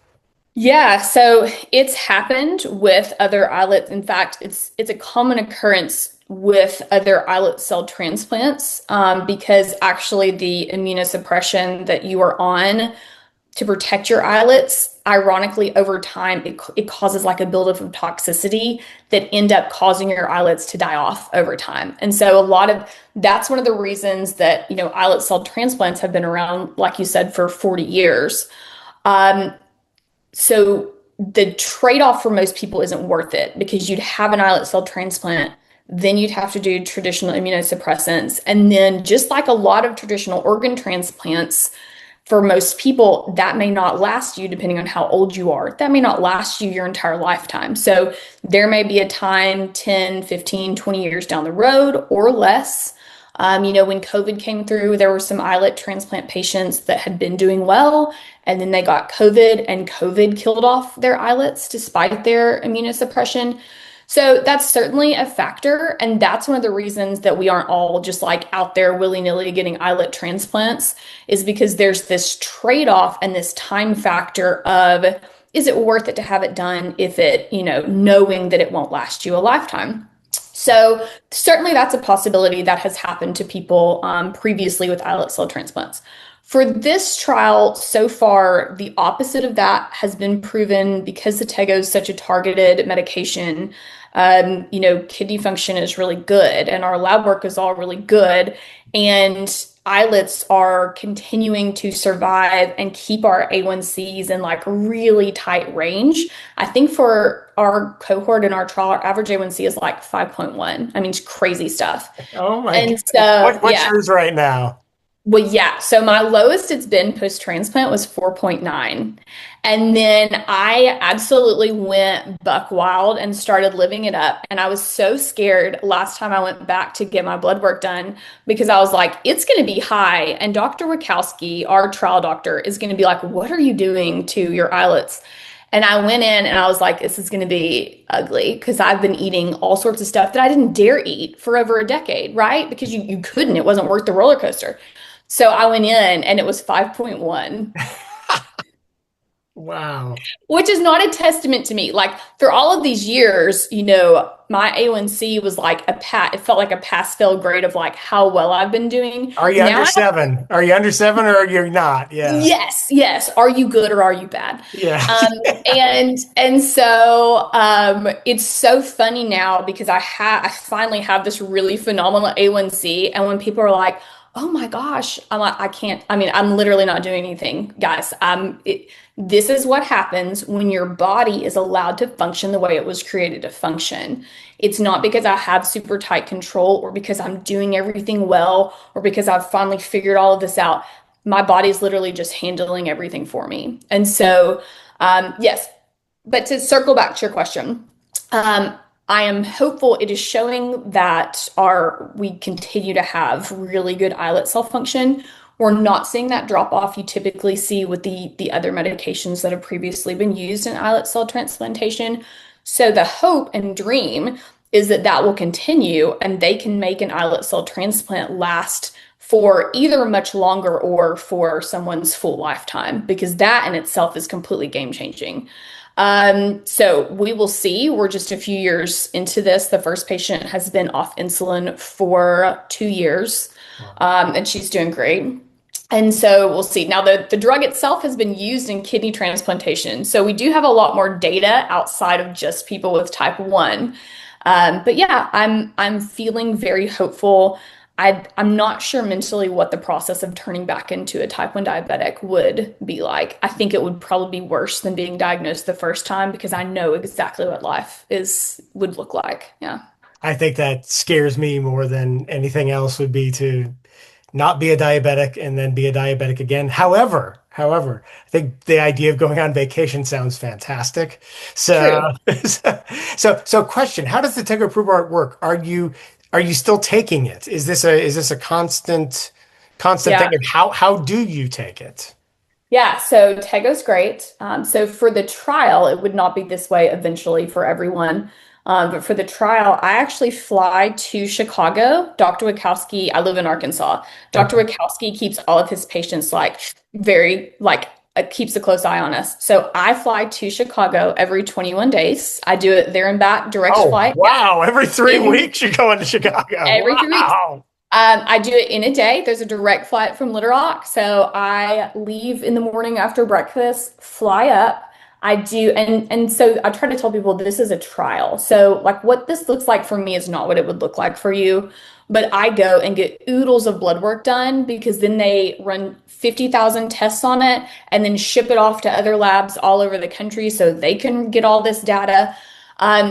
Yeah, so it's happened with other islets. In fact, it's a common occurrence with other islet cell transplants because actually the immunosuppression that you are on to protect your islets, ironically, over time, it causes like a buildup of toxicity that end up causing your islets to die off over time. And so that's one of the reasons that, islet cell transplants have been around, like you said, for 40 years. So the trade-off for most people isn't worth it because you'd have an islet cell transplant, then you'd have to do traditional immunosuppressants. And then just like a lot of traditional organ transplants, for most people, that may not last you, depending on how old you are. That may not last you your entire lifetime. So there may be a time 10, 15, 20 years down the road or less. When COVID came through, there were some islet transplant patients that had been doing well, and then they got COVID, and COVID killed off their islets despite their immunosuppression. So that's certainly a factor. And that's one of the reasons that we aren't all just like out there willy-nilly getting islet transplants, is because there's this trade-off and this time factor of, is it worth it to have it done if knowing that it won't last you a lifetime? So certainly that's a possibility that has happened to people previously with islet cell transplants. For this trial, so far, the opposite of that has been proven because the Tego is such a targeted medication. Kidney function is really good and our lab work is all really good. And islets are continuing to survive and keep our A1Cs in like really tight range. I think for our cohort in our trial, our average A1C is like 5.1. I mean, it's crazy stuff. Oh my And God. so, What's yeah. yours right now? Well, yeah. So my lowest it's been post-transplant was 4.9. And then I absolutely went buck wild and started living it up. And I was so scared last time I went back to get my blood work done because I was like, it's going to be high. And Dr. Wachowski, our trial doctor, is going to be like, what are you doing to your islets? And I went in and I was like, this is going to be ugly because I've been eating all sorts of stuff that I didn't dare eat for over a decade, right? Because you couldn't, it wasn't worth the roller coaster. So I went in and it was 5.1, Wow. which is not a testament to me. Like for all of these years, my A1C was like it felt like a pass fail grade of like how well I've been doing. Are you Now under I seven? Are you under seven or you're not? Yeah. Yes, yes. Are you good or are you bad? Yeah. And so it's so funny now because I finally have this really phenomenal A1C, and when people are like, "Oh my gosh," I'm like, I can't. I mean, I'm literally not doing anything, guys. This is what happens when your body is allowed to function the way it was created to function. It's not because I have super tight control or because I'm doing everything well or because I've finally figured all of this out. My body's literally just handling everything for me. And so, yes, but to circle back to your question, um, I am hopeful it is showing that we continue to have really good islet cell function. We're not seeing that drop off you typically see with the other medications that have previously been used in islet cell transplantation. So the hope and dream is that that will continue and they can make an islet cell transplant last for either much longer or for someone's full lifetime, because that in itself is completely game changing. So we will see. We're just a few years into this. The first patient has been off insulin for 2 years, Wow. and she's doing great. And so we'll see. Now, the drug itself has been used in kidney transplantation. So we do have a lot more data outside of just people with type 1. But yeah, I'm feeling very hopeful. I'm not sure mentally what the process of turning back into a type 1 diabetic would be like. I think it would probably be worse than being diagnosed the first time because I know exactly what life is would look like. Yeah. I think that scares me more than anything else would be to not be a diabetic and then be a diabetic again. However, I think the idea of going on vacation sounds fantastic. So, True. so question, how does the tegoprubart work? Are you still taking it? Is this a constant thing? Yeah. And how do you take it? Yeah, so Tego's great. So for the trial, it would not be this way eventually for everyone. But for the trial, I actually fly to Chicago. Dr. Wachowski, I live in Arkansas. Dr. Okay. Wachowski keeps all of his patients like very like keeps a close eye on us. So I fly to Chicago every 21 days. I do it there and back, direct Oh, flight. wow. Every three In weeks you're going to Chicago. every 3 weeks. Wow. I do it in a day. There's a direct flight from Little Rock. So I leave in the morning after breakfast, fly up. I do, and so I try to tell people this is a trial. So like what this looks like for me is not what it would look like for you. But I go and get oodles of blood work done because then they run 50,000 tests on it and then ship it off to other labs all over the country so they can get all this data.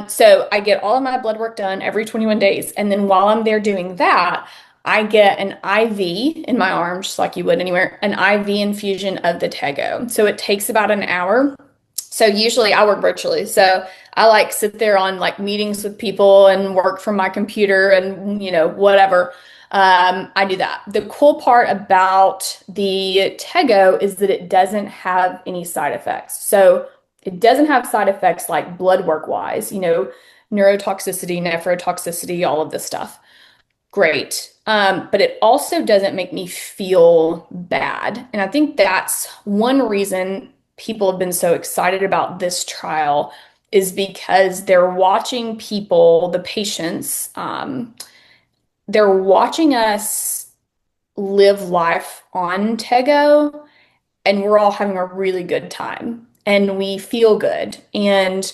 So I get all of my blood work done every 21 days. And then while I'm there doing that, I get an IV in my arm, just like you would anywhere, an IV infusion of the Tego. So it takes about an hour. So usually I work virtually. So I like sit there on like meetings with people and work from my computer and, whatever. I do that. The cool part about the Tego is that it doesn't have any side effects. So it doesn't have side effects like blood work wise, neurotoxicity, nephrotoxicity, all of this stuff. Great. But it also doesn't make me feel bad. And I think that's one reason people have been so excited about this trial is because they're watching people, the patients, they're watching us live life on Tego, and we're all having a really good time and we feel good and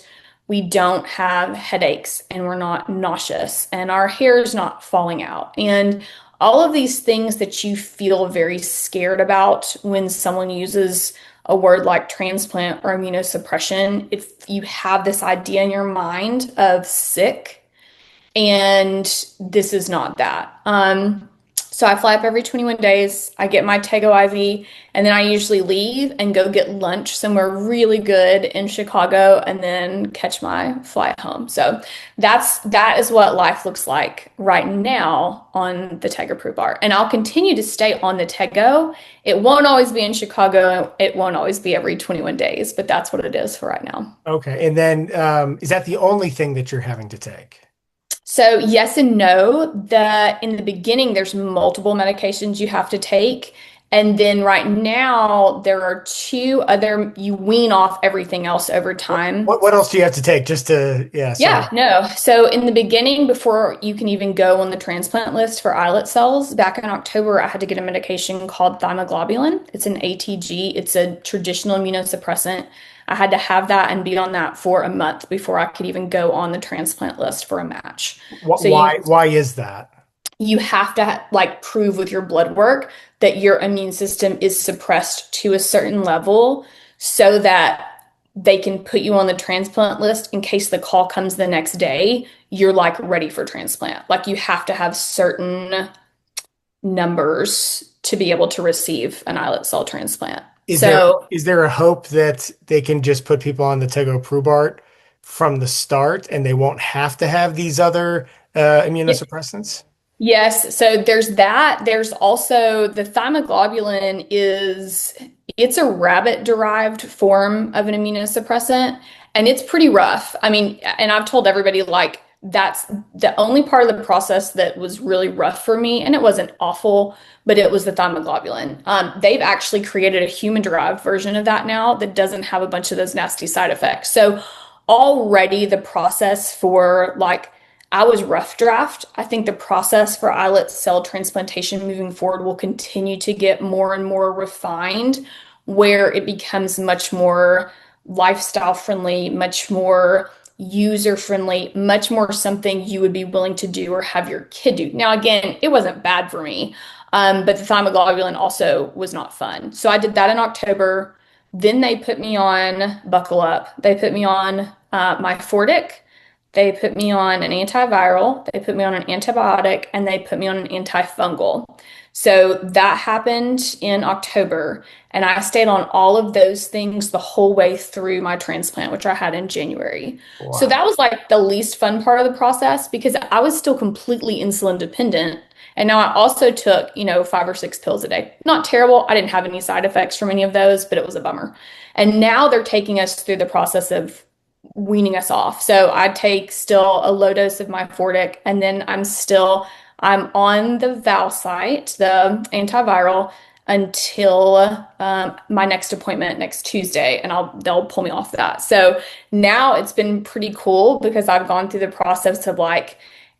we don't have headaches and we're not nauseous and our hair is not falling out and all of these things that you feel very scared about when someone uses a word like transplant or immunosuppression. If you have this idea in your mind of sick, and this is not that. So I fly up every 21 days. I get my Tego IV, and then I usually leave and go get lunch somewhere really good in Chicago, and then catch my flight home. So that is what life looks like right now on the Tego bar. And I'll continue to stay on the Tego. It won't always be in Chicago. It won't always be every 21 days, but that's what it is for right now. Okay. And then is that the only thing that you're having to take? So yes and no. The in the beginning, there's multiple medications you have to take. And then right now, there are two other, you wean off everything else over time. What else do you have to take just to, yeah, sorry. Yeah, no. So in the beginning, before you can even go on the transplant list for islet cells, back in October, I had to get a medication called thymoglobulin. It's an ATG. It's a traditional immunosuppressant. I had to have that and be on that for a month before I could even go on the transplant list for a match. So Why is that? you have to like prove with your blood work that your immune system is suppressed to a certain level so that they can put you on the transplant list in case the call comes the next day, you're like ready for transplant. Like you have to have certain numbers to be able to receive an islet cell transplant. So Is there a hope that they can just put people on the tegoprubart from the start and they won't have to have these other immunosuppressants? yes, so there's that. There's also the thymoglobulin is it's a rabbit-derived form of an immunosuppressant, and it's pretty rough. I mean, and I've told everybody like that's the only part of the process that was really rough for me, and it wasn't awful, but it was the thymoglobulin. They've actually created a human-derived version of that now that doesn't have a bunch of those nasty side effects. So already the process for like I was rough draft. I think the process for islet cell transplantation moving forward will continue to get more and more refined, where it becomes much more lifestyle friendly, much more user friendly, much more something you would be willing to do or have your kid do. Now, again, it wasn't bad for me, but the thymoglobulin also was not fun. So I did that in October. Then they put me on, buckle up, they put me on my Fortic. They put me on an antiviral, they put me on an antibiotic, and they put me on an antifungal. So that happened in October, and I stayed on all of those things the whole way through my transplant, which I had in January. So Wow. that was like the least fun part of the process because I was still completely insulin dependent. And now I also took, 5 or 6 pills a day. Not terrible. I didn't have any side effects from any of those, but it was a bummer. And now they're taking us through the process of weaning us off. So I take still a low dose of my Fortic, and then I'm on the Valsite, the antiviral, until my next appointment next Tuesday, and they'll pull me off that. So now it's been pretty cool because I've gone through the process of like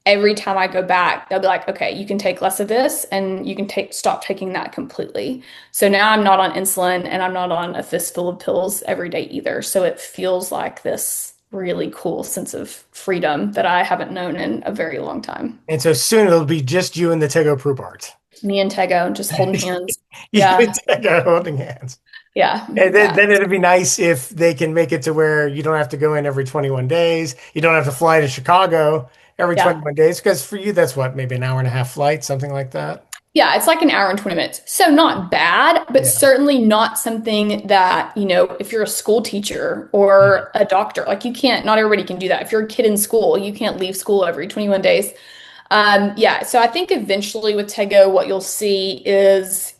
every time I go back, they'll be like, okay, you can take less of this and you can stop taking that completely. So now I'm not on insulin and I'm not on a fistful of pills every day either. So it feels like this really cool sense of freedom that I haven't known in a very long time. And so soon it'll be just you and the tegoprubart. Me and Tego just holding hands. You and Yeah. Tego holding hands. Yeah. And Yeah. then it'd be nice if they can make it to where you don't have to go in every 21 days. You don't have to fly to Chicago every Yeah. 21 days. Because for you, that's what, maybe an hour and a half flight, something like that. Yeah, it's like an hour and 20 minutes. So not bad, but Yeah. certainly not something that, if you're a school teacher Yeah. or a doctor, like you can't, not everybody can do that. If you're a kid in school, you can't leave school every 21 days. Yeah, so I think eventually with Tego, what you'll see is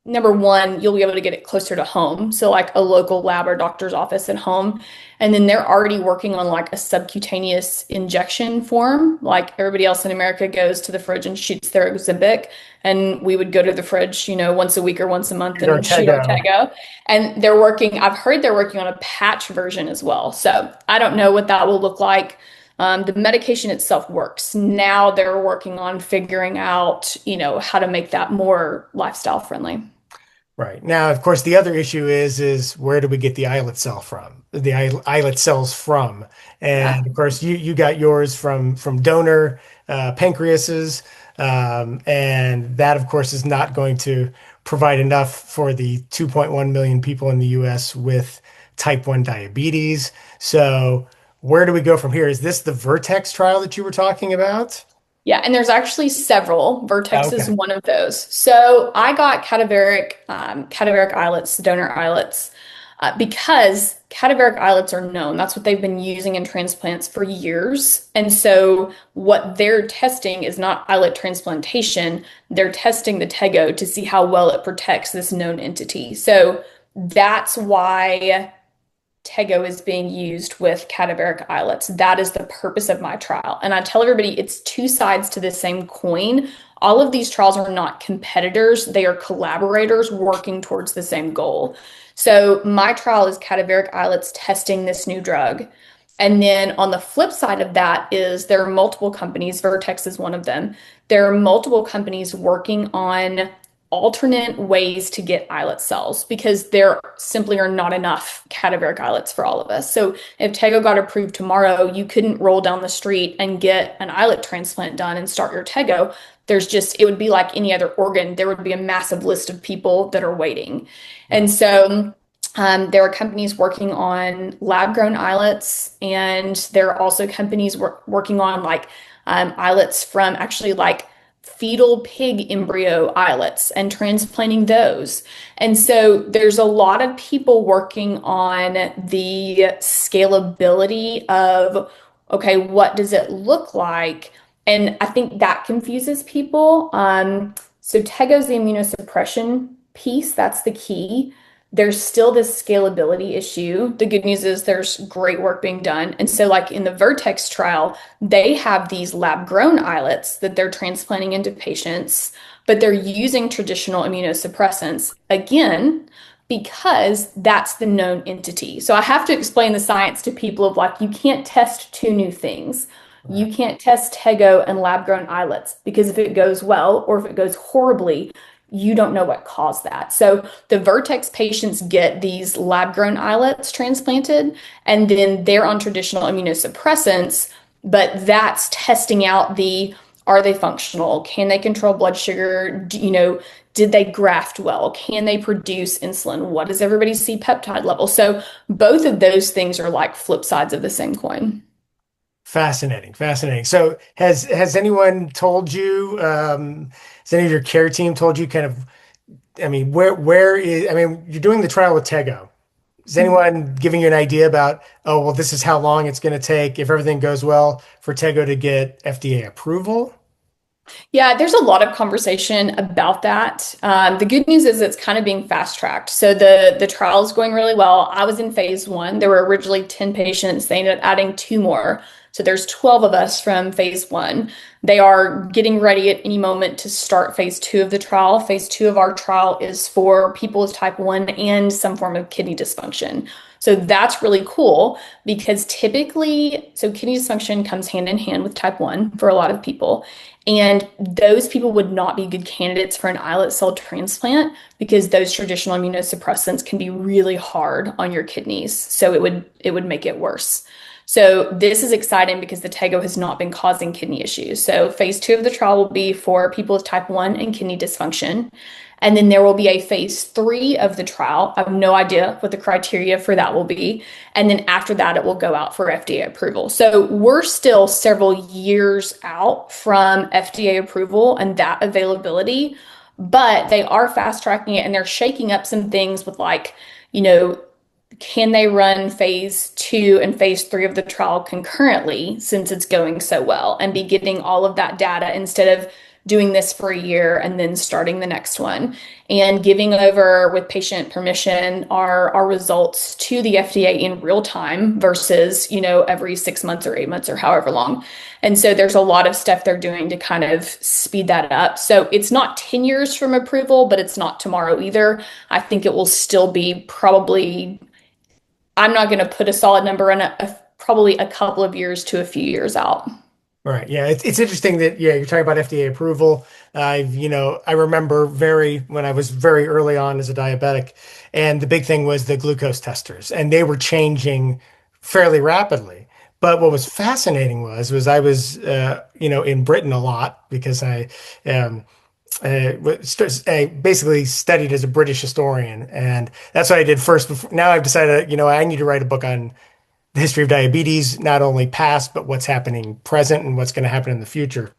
number one, you'll be able to get it closer to home. So like a local lab or doctor's office at home. And then they're already working on like a subcutaneous injection form. Like everybody else in America goes to the fridge and shoots their Ozempic. And we would go to the fridge, once a week or once a month Shoot our and shoot our Tego. Tego. And I've heard they're working on a patch version as well. So I don't know what that will look like. The medication itself works. Now they're working on figuring out, how to make that more lifestyle friendly. Right. Now, of course, the other issue is where do we get the islet cell from? The islet cells from. Yeah. And of course, you got yours from donor pancreases. And that, of course, is not going to provide enough for the 2.1 million people in the US with type 1 diabetes. So where do we go from here? Is this the Vertex trial that you were talking about? Yeah, and there's actually several. Vertex is Okay. one of those. So I got cadaveric islets, donor islets, because cadaveric islets are known. That's what they've been using in transplants for years. And so what they're testing is not islet transplantation. They're testing the tego to see how well it protects this known entity. So that's why Tego is being used with cadaveric islets. That is the purpose of my trial. And I tell everybody it's two sides to the same coin. All of these trials are not competitors, they are collaborators working towards the same goal. So my trial is cadaveric islets testing this new drug. And then on the flip side of that is there are multiple companies, Vertex is one of them. There are multiple companies working on alternate ways to get islet cells because there simply are not enough cadaveric islets for all of us. So if Tego got approved tomorrow, you couldn't roll down the street and get an islet transplant done and start your Tego. It would be like any other organ. There would be a massive list of people that are waiting. Right. And so there are companies working on lab grown islets, and there are also companies working on islets from actually like fetal pig embryo islets and transplanting those. And so there's a lot of people working on the scalability of, okay, what does it look like? And I think that confuses people. So Tego's the immunosuppression piece, that's the key. There's still this scalability issue. The good news is there's great work being done. And so, like in the Vertex trial, they have these lab grown islets that they're transplanting into patients, but they're using traditional immunosuppressants again because that's the known entity. So I have to explain the science to people of like, you can't test two new things. Right. You can't test Tego and lab grown islets because if it goes well or if it goes horribly, you don't know what caused that. So the Vertex patients get these lab grown islets transplanted, and then they're on traditional immunosuppressants, but that's testing out the are they functional? Can they control blood sugar? Did they graft well? Can they produce insulin? What does everybody's C-peptide level? So both of those things are like flip sides of the same coin. Fascinating, fascinating. So has anyone told you, has any of your care team told you kind of, I mean, I mean, you're doing the trial with Tego. Is anyone giving you an idea about, oh, well, this is how long it's going to take if everything goes well for Tego to get FDA approval? Yeah, there's a lot of conversation about that. The good news is it's kind of being fast tracked. So the trial is going really well. I was in phase one. There were originally 10 patients. They ended up adding two more. So there's 12 of us from phase one. They are getting ready at any moment to start phase two of the trial. Phase two of our trial is for people with type 1 and some form of kidney dysfunction. So that's really cool because so kidney dysfunction comes hand in hand with type 1 for a lot of people. And those people would not be good candidates for an islet cell transplant because those traditional immunosuppressants can be really hard on your kidneys. So it would make it worse. So this is exciting because the Tego has not been causing kidney issues. So phase two of the trial will be for people with type 1 and kidney dysfunction. And then there will be a phase three of the trial. I have no idea what the criteria for that will be. And then after that, it will go out for FDA approval. So we're still several years out from FDA approval and that availability, but they are fast tracking it and they're shaking up some things with you know, can they run phase two and phase three of the trial concurrently since it's going so well and be getting all of that data instead of doing this for a year and then starting the next one and giving over with patient permission our results to the FDA in real time versus, every 6 months or 8 months or however long. And so there's a lot of stuff they're doing to kind of speed that up. So it's not 10 years from approval, but it's not tomorrow either. I think it will still be probably I'm not going to put a solid number on probably a couple of years to a few years out. Right. Yeah. It's interesting that, yeah, you're talking about FDA approval. I remember when I was very early on as a diabetic, and the big thing was the glucose testers, and they were changing fairly rapidly. But what was fascinating was I was, in Britain a lot because um, I basically studied as a British historian, and that's what I did first. Now I've decided, I need to write a book on the history of diabetes, not only past, but what's happening present and what's going to happen in the future.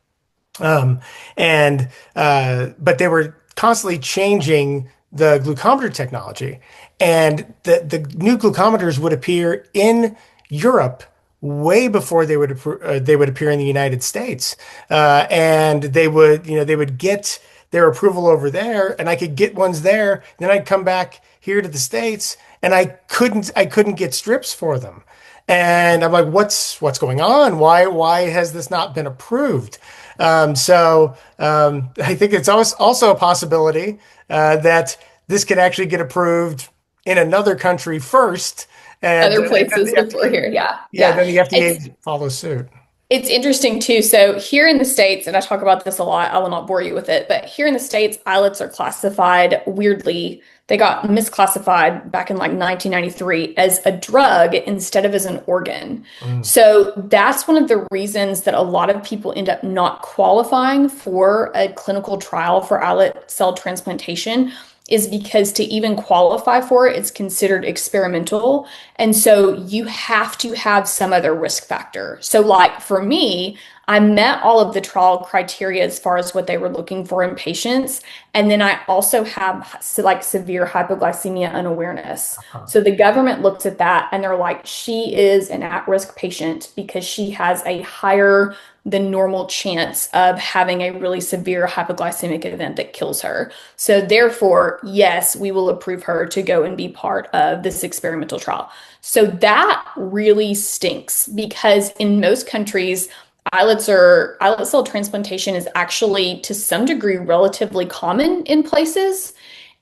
Um, and but they were constantly changing the glucometer technology, and the new glucometers would appear in Europe way before they would appear in the United States, and they would get their approval over there, and I could get ones there. Then I'd come back here to the States, and I couldn't get strips for them. And I'm like, what's going on? Why has this not been approved? I think it's also a possibility that this can actually get approved in another country first, Other and then places the before FDA, here. Yeah. yeah, Yeah. then the It's FDA follows suit. It's interesting too. So here in the States, and I talk about this a lot, I will not bore you with it, but here in the States, islets are classified weirdly. They got misclassified back in like 1993 as a drug instead of as an organ. Mm. So that's one of the reasons that a lot of people end up not qualifying for a clinical trial for islet cell transplantation is because to even qualify for it, it's considered experimental. And so you have to have some other risk factor. So, like for me, I met all of the trial criteria as far as what they were looking for in patients. And then I also have like severe hypoglycemia unawareness. Uh-huh. So the government looks at that and they're like, she is an at-risk patient because she has a higher than normal chance of having a really severe hypoglycemic event that kills her. So therefore, yes, we will approve her to go and be part of this experimental trial. So that really stinks because in most countries, islet cell transplantation is actually to some degree relatively common in places.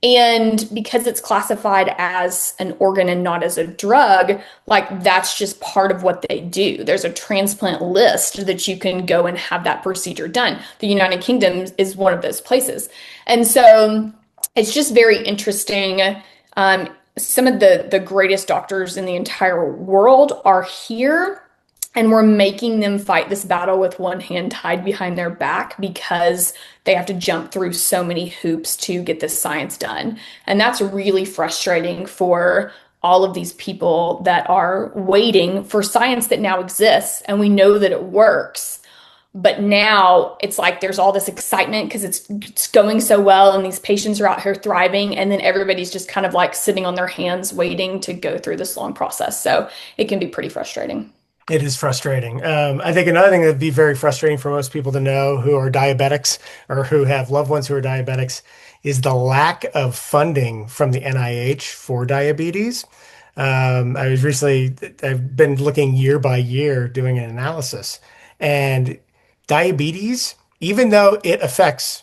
And because it's classified as an organ and not as a drug, like that's just part of what they do. There's a transplant list that you can go and have that procedure done. The United Kingdom is one of those places. And so it's just very interesting. Some of the greatest doctors in the entire world are here and we're making them fight this battle with one hand tied behind their back because they have to jump through so many hoops to get this science done. And that's really frustrating for all of these people that are waiting for science that now exists and we know that it works. But now it's like there's all this excitement because it's going so well and these patients are out here thriving and then everybody's just kind of like sitting on their hands waiting to go through this long process. So it can be pretty frustrating. It is frustrating. I think another thing that'd be very frustrating for most people to know who are diabetics or who have loved ones who are diabetics is the lack of funding from the NIH for diabetes. I've been looking year by year doing an analysis, and diabetes, even though it affects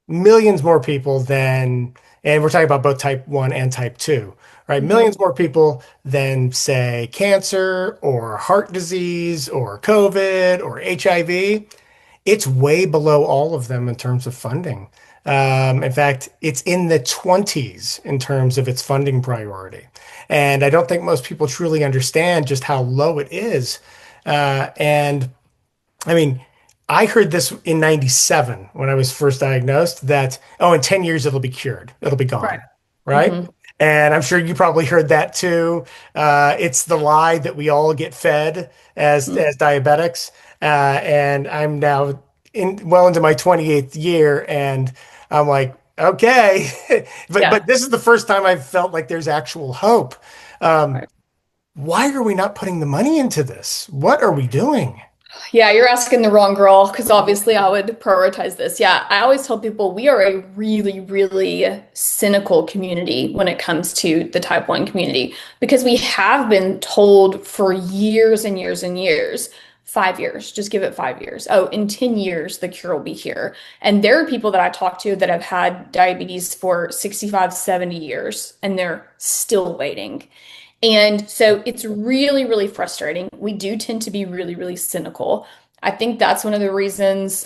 millions more people than, and we're talking about both type 1 and type 2, right? Mhm. Millions more people than, say, cancer or heart disease or COVID or HIV. It's way below all of them in terms of funding. In fact, it's in the 20s in terms of its funding priority. And I don't think most people truly understand just how low it is. And I mean, I heard this in 97 when I was first diagnosed that, oh, in 10 years it'll be cured. It'll be Right. gone. Right. Hmm. And I'm sure you probably heard that too. It's the lie that we all get fed as diabetics. And I'm now well into my 28th year, and I'm like, okay, Yeah. but this is the first time I've felt like there's actual hope. Um, Right. why are we not putting the money into this? What are we doing? Yeah, you're asking the wrong girl because obviously I would prioritize this. Yeah, I always tell people we are a really, really cynical community when it comes to the type 1 community because we have been told for years and years and years, 5 years, just give it 5 years. Oh, in 10 years, the cure will be here. And there are people that I talk to that have had diabetes for 65, 70 years and they're still waiting. And so it's really, really frustrating. We do tend to be really, really cynical. I think that's one of the reasons.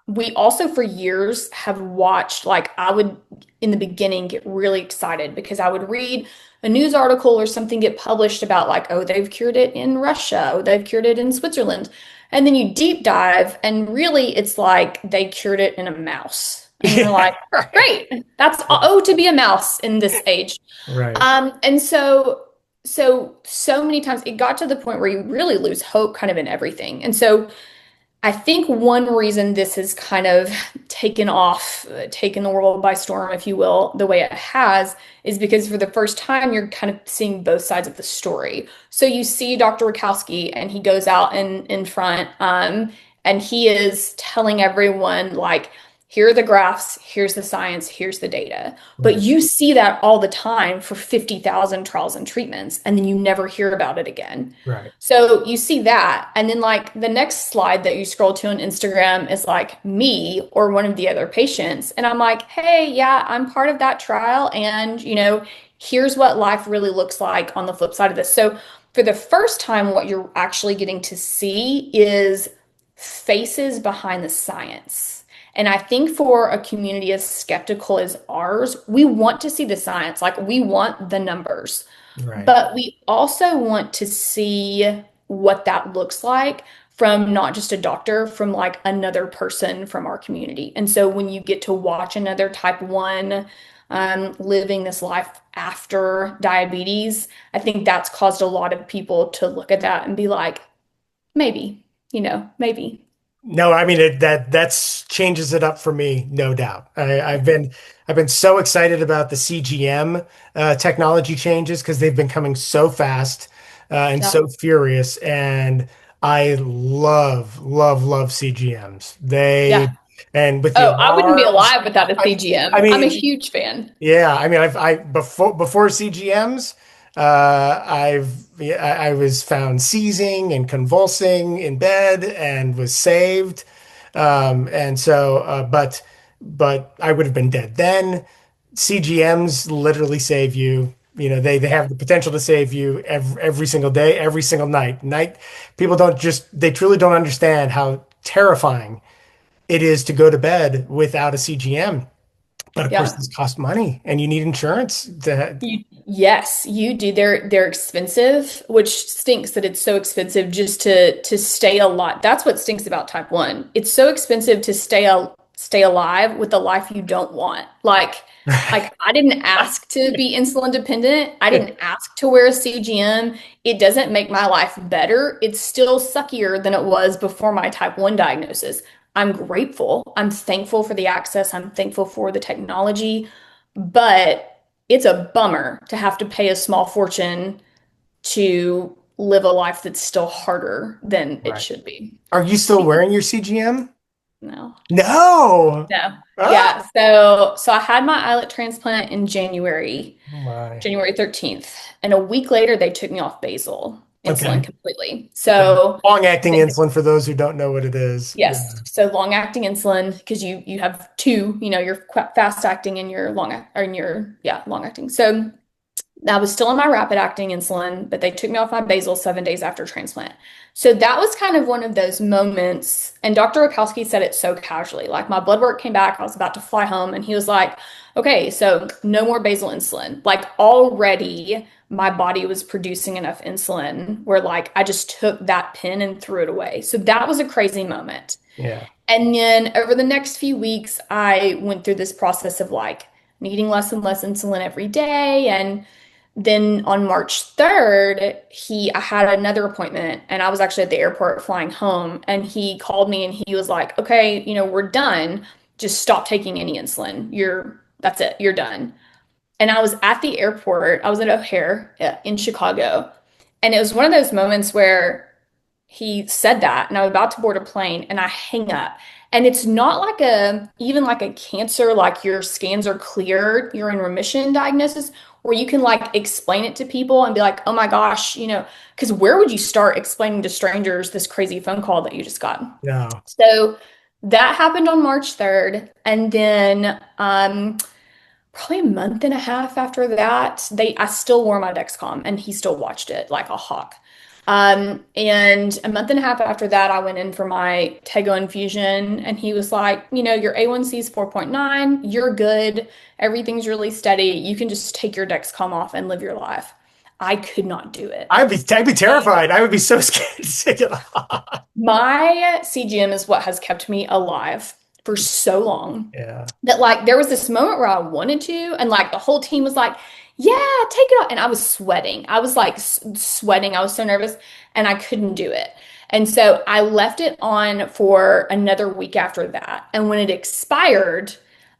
We also, for years, have watched, like, I would in the beginning get really excited because I would read a news article or something get published about, like, oh, they've cured it in Russia, oh, they've cured it in Switzerland. And then you deep dive, and really it's like they cured it in a mouse. And you're Yeah, like, right. great, that's oh to be a mouse in this age. Right. And so many times it got to the point where you really lose hope kind of in everything. And so I think one reason this has kind of taken off, taken the world by storm, if you will, the way it has, is because for the first time, you're kind of seeing both sides of the story. So you see Dr. Rakowski, and he goes out in front, and he is telling everyone, like, here are the graphs, here's the science, here's the data. But Right. you see that all the time for 50,000 trials and treatments, and then you never hear about it again. Right. So you see that. And then, like, the next slide that you scroll to on Instagram is like me or one of the other patients. And I'm like, hey, yeah, I'm part of that trial. And, here's what life really looks like on the flip side of this. So for the first time, what you're actually getting to see is faces behind the science. And I think for a community as skeptical as ours, we want to see the science, like we want the numbers. Right. But we also want to see what that looks like from not just a doctor, from like another person from our community. And so when you get to watch another type 1 living this life after diabetes, I think that's caused a lot of people to look at that and be like, maybe, maybe. No, I mean that's changes it up for me, no doubt. I've been so excited about the CGM technology changes because they've been coming so fast and Yeah. so furious, and I love CGMs. They Yeah. and with the Oh, I wouldn't be alarms, alive without a I CGM. I'm a mean, huge fan. yeah, I mean, I before CGMs, I was found seizing and convulsing in bed and was saved, and so but I would have been dead then. CGMs literally save you. They Yeah. have the potential to save you every single day, every single night. People don't just they truly don't understand how terrifying it is to go to bed without a CGM. But of course, Yeah. this costs money, and you need insurance. Yes, you do. They're expensive, which stinks that it's so expensive just to stay alive. That's what stinks about type 1. It's so expensive to stay alive with the life you don't want. Like I didn't ask to be insulin dependent. I didn't ask to wear a CGM. It doesn't make my life better. It's still suckier than it was before my type 1 diagnosis. I'm grateful. I'm thankful for the access. I'm thankful for the technology, but it's a bummer to have to pay a small fortune to live a life that's still harder than it Right. should be. Are you still Speaking, wearing your CGM? no, No. no. Ah! Yeah, so I had my islet transplant in January, Oh my. January 13th, and a week later they took me off basal insulin Okay. completely. So Long-acting they insulin for those who don't know what it is. Yeah. yes. So long acting insulin, because you have two, your fast acting and your or in your long acting. So I was still on my rapid acting insulin, but they took me off my basal 7 days after transplant. So that was kind of one of those moments. And Dr. Rakowski said it so casually. Like my blood work came back, I was about to fly home, and he was like, okay, so no more basal insulin. Like already my body was producing enough insulin where like I just took that pen and threw it away. So that was a crazy moment. Yeah. And then over the next few weeks, I went through this process of like needing less and less insulin every day. And then on March 3rd, I had another appointment and I was actually at the airport flying home and he called me and he was like, "Okay, we're done. Just stop taking any insulin. That's it. You're done." And I was at the airport. I was at O'Hare in Chicago. And it was one of those moments where he said that and I'm about to board a plane and I hang up. And it's not like even like a cancer, like your scans are cleared, you're in remission diagnosis, where you can like explain it to people and be like, oh my gosh, because where would you start explaining to strangers this crazy phone call that you just got? No. So that happened on March 3rd. And then probably a month and a half after that, I still wore my Dexcom and he still watched it like a hawk. And a month and a half after that, I went in for my Tego infusion and he was like, your A1C is 4.9, you're good, everything's really steady. You can just take your Dexcom off and live your life. I could not do it. I'd be terrified. I would be so scared to take it off. My CGM is what has kept me alive for so long Yeah. that like there was this moment where I wanted to, and like the whole team was like, "Yeah, take it off," and I was sweating. I was like sweating. I was so nervous, and I couldn't do it. And so I left it on for another week after that. And when it expired,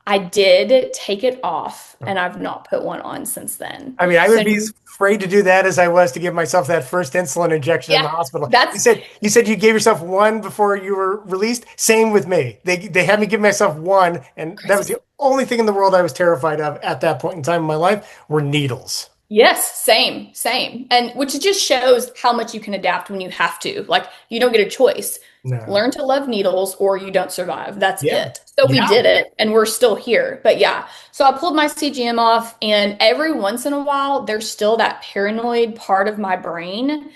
I did take it off and I've not put one on since then. I mean, I would So be as afraid to do that as I was to give myself that first insulin injection in yeah, the hospital. that's You said you gave yourself one before you were released. Same with me. They had me give myself one, and that was crazy. the only thing in the world I was terrified of at that point in time in my life were needles. Yes, same, same. And which just shows how much you can adapt when you have to. Like you don't get a choice. No. Learn to love needles or you don't survive. That's Yeah. it. So we Yeah. did it and we're still here. But yeah, so I pulled my CGM off and every once in a while there's still that paranoid part of my brain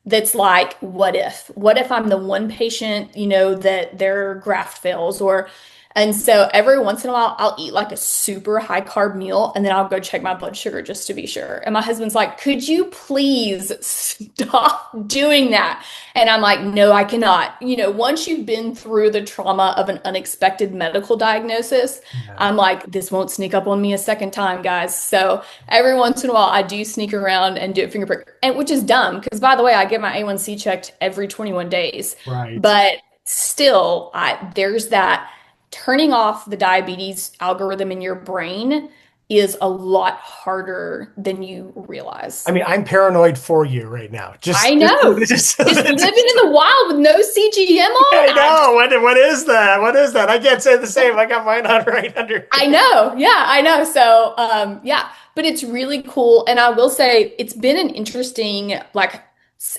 that's like, what if? What if I'm the one patient, that their graft fails or and so every once in a while I'll eat like a super high carb meal and then I'll go check my blood sugar just to be sure. And my husband's like, "Could you please stop doing that?" And I'm like, "No, I cannot." Once you've been through the trauma of an unexpected medical diagnosis, Yeah. I'm like, this won't sneak up on me a second time, guys. So every once in a while, I do sneak around and do a finger prick, and which is dumb because, by the way, I get my A1C checked every 21 days. Right. But still, there's that turning off the diabetes algorithm in your brain is a lot harder than you I realize. mean, I'm paranoid for you right now. I know. Just living in the wild with no CGM on, I know. What is that? What is that? I can't say the same. I got mine on right under. I know. Yeah, I know. So, yeah, but it's really cool. And I will say it's been an interesting, like,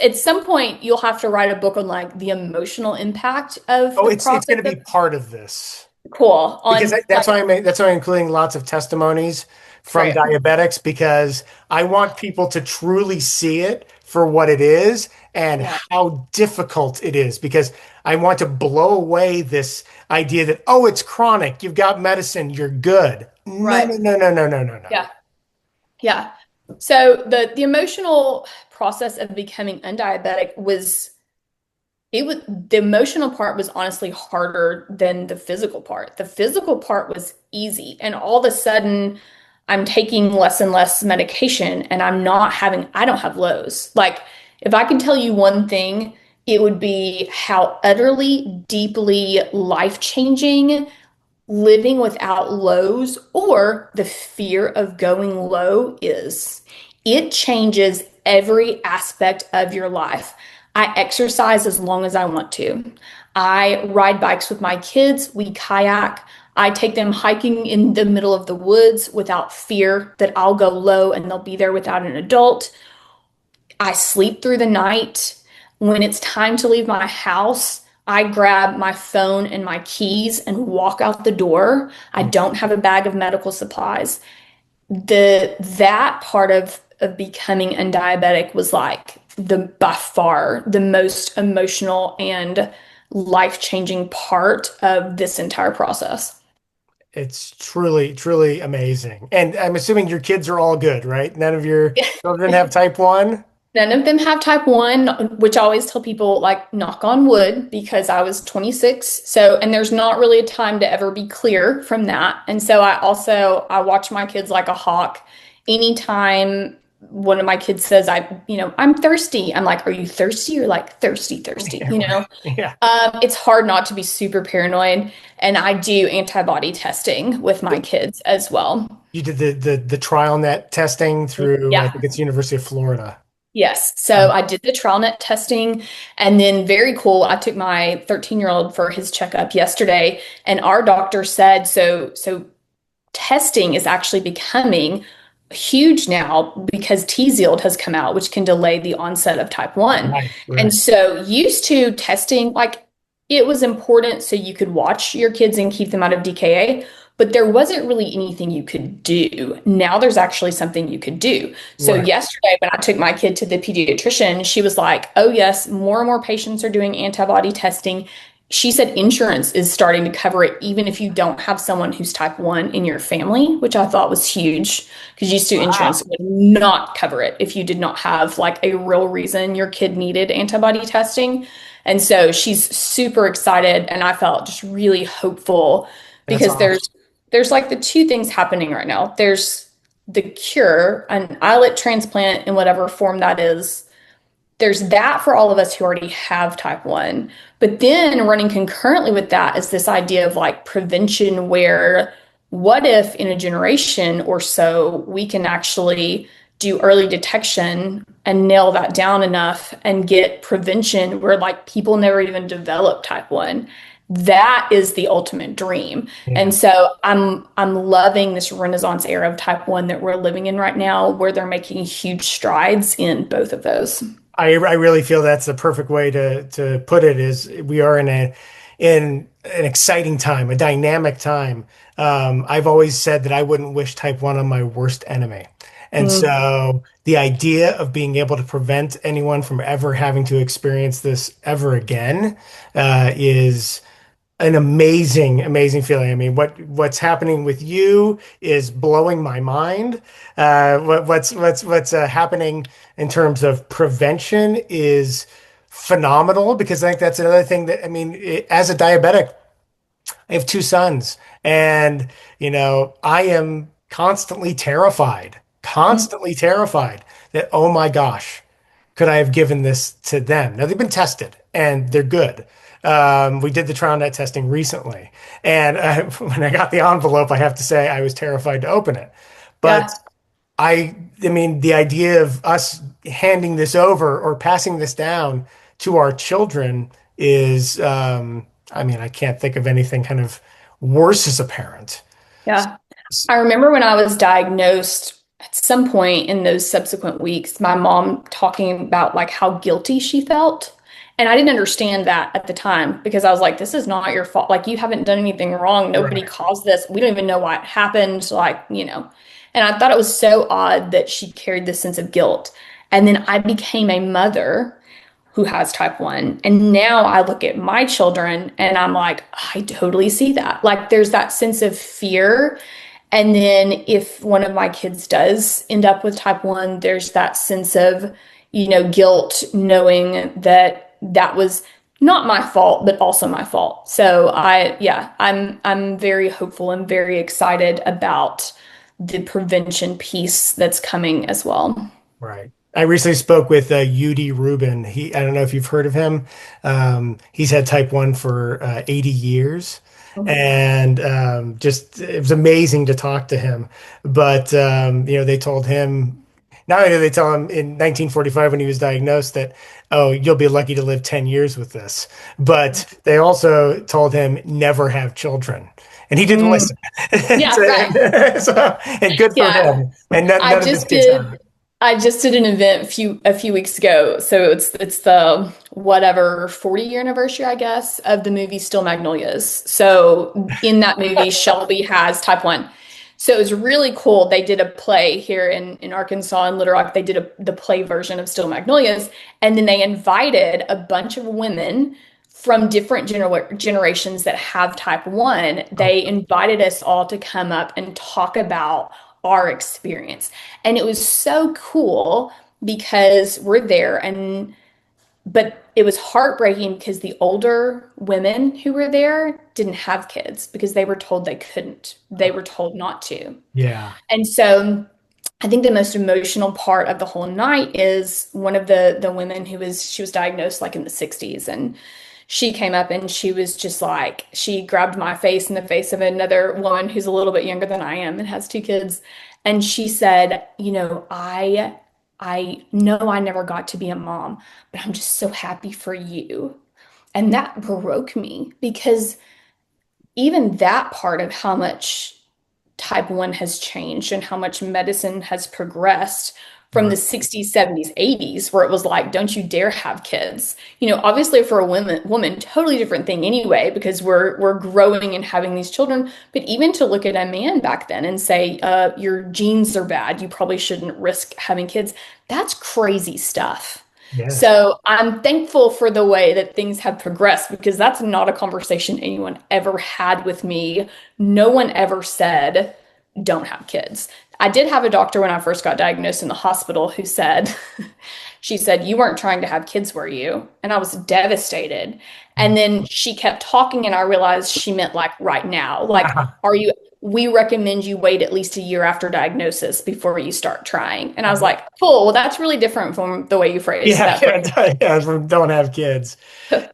at some point you'll have to write a book on like the emotional impact of Oh, the it's process going to of be part of this. cool Because on like, that's why I'm including lots of testimonies from right, diabetics because I want people to truly see it for what it is and yeah, how difficult it is because I want to blow away this idea that oh it's chronic, you've got medicine, you're good. No, right, no, no, no, no, no, no, no. yeah, yeah. So the emotional process of becoming undiabetic was it was the emotional part was honestly harder than the physical part. The physical part was easy, and all of a sudden, I'm taking less and less medication, and I don't have lows. Like, if I can tell you one thing, it would be how utterly, deeply life-changing living without lows or the fear of going low is. It changes every aspect of your life. I exercise as long as I want to. I ride bikes with my kids. We kayak. I take them hiking in the middle of the woods without fear that I'll go low and they'll be there without an adult. I sleep through the night. When it's time to leave my house, I grab my phone and my keys and walk out the door. I don't have a bag of medical supplies. That part of becoming undiabetic was like the by far the most emotional and life-changing part of this entire process. It's truly, truly amazing. And I'm assuming your kids are all good, right? None of your children have type 1? None of them have type 1, which I always tell people, like, knock on wood, because I was 26. So, and there's not really a time to ever be clear from that. And so I watch my kids like a hawk. Anytime one of my kids says, I'm thirsty, I'm like, are you thirsty? Or like thirsty, thirsty, Yeah, right. Yeah. It's hard not to be super paranoid. And I do antibody testing with my kids as well. You did the trial net testing through, I Yeah. think it's University of Florida. Yes. So I did the trial net testing and then very cool. I took my 13-year-old for his checkup yesterday and our doctor said, so testing is actually becoming huge now because Tzield has come out, which can delay the onset of type 1. Right, And right. so used to testing, like it was important so you could watch your kids and keep them out of DKA, but there wasn't really anything you could do. Now there's actually something you could do. So Right. yesterday when I took my kid to the pediatrician, she was like, "Oh yes, more and more patients are doing antibody testing." She said insurance is starting to cover it even if you don't have someone who's type 1 in your family, which I thought was huge because used to Wow. insurance would not cover it if you did not have like a real reason your kid needed antibody testing. And so she's super excited and I felt just really hopeful That's because awesome. there's like the two things happening right now. There's the cure, an islet transplant in whatever form that is, there's that for all of us who already have type 1. But then running concurrently with that is this idea of like prevention, where what if in a generation or so we can actually do early detection and nail that down enough and get prevention where like people never even develop type 1. That is the ultimate dream. Yeah. And so I'm loving this renaissance era of type 1 that we're living in right now, where they're making huge strides in both of those. I really feel that's the perfect way to put it is we are in an exciting time, a dynamic time. I've always said that I wouldn't wish type 1 on my worst enemy. And Mm, so the idea of being able to prevent anyone from ever having to experience this ever again is an amazing, amazing feeling. I mean, what's happening with you is blowing my mind. What's happening in terms of prevention is phenomenal because I think that's another thing that I mean, as a diabetic, I have two sons, and I am mm, constantly terrified that oh my gosh, could I have given this to them? Now they've been tested and they're good. We did the trial net testing recently, and when I got the envelope, I have to say I was terrified to open it. But yeah. I mean, the idea of us handing this over or passing this down to our children is, I mean, I can't think of anything kind of worse as a parent. Yeah. I remember when I was diagnosed at some point in those subsequent weeks, my mom talking about like how guilty she felt. And I didn't understand that at the time because I was like, this is not your fault. Like, you haven't done anything wrong. Nobody Right. caused this. We don't even know why it happened. Like. And I thought it was so odd that she carried this sense of guilt. And then I became a mother who has type 1. And now I look at my children and I'm like, I totally see that. Like, there's that sense of fear. And then if one of my kids does end up with type 1, there's that sense of, guilt, knowing that that was not my fault, but also my fault. So I'm very hopeful and very excited about the prevention piece that's coming as well. Right. I recently spoke with UD Rubin. I don't know if you've heard of him. He's had type 1 for 80 years. And just it was amazing to talk to him. But they told him, not only did they tell him in 1945 when he was diagnosed that, oh, you'll be lucky to live 10 years with this. But they also told him never have children. And he didn't Mm, listen. yeah, right. And good for Yeah. him. And I none of his just kids have did it. I just did an event a few weeks ago. So it's the whatever 40 year anniversary, I guess, of the movie Still Magnolias. So in that movie, Shelby has type 1. So it was really cool. They did a play here in Arkansas and Little Rock. They did the play version of Still Magnolias, and then they invited a bunch of women from different generations that have type 1. Oh, They invited us all to come up and talk about our experience. And it was so cool because we're there, but it was heartbreaking because the older women who were there didn't have kids because they were told they couldn't. They were told not to. yeah. And so I think the most emotional part of the whole night is one of the women she was diagnosed like in the 60s, and she came up and she was just like, she grabbed my face and the face of another woman who's a little bit younger than I am and has two kids, and she said, I know I never got to be a mom, but I'm just so happy for you. And that broke me because even that part of how much type 1 has changed and how much medicine has progressed from the Right. 60s, 70s, 80s, where it was like, don't you dare have kids. Obviously for a woman, totally different thing anyway, because we're growing and having these children. But even to look at a man back then and say, your genes are bad, you probably shouldn't risk having kids, that's crazy stuff. Yes. So I'm thankful for the way that things have progressed because that's not a conversation anyone ever had with me. No one ever said, don't have kids. I did have a doctor when I first got diagnosed in the hospital who said, she said, you weren't trying to have kids, were you? And I was devastated. And then she kept talking, and I realized she meant like right now. Like, are you? we recommend you wait at least a year after diagnosis before you start trying. And I was Uh-huh. like, cool, well, that's really different from the way you phrased Yeah, that yeah, yeah, don't have kids.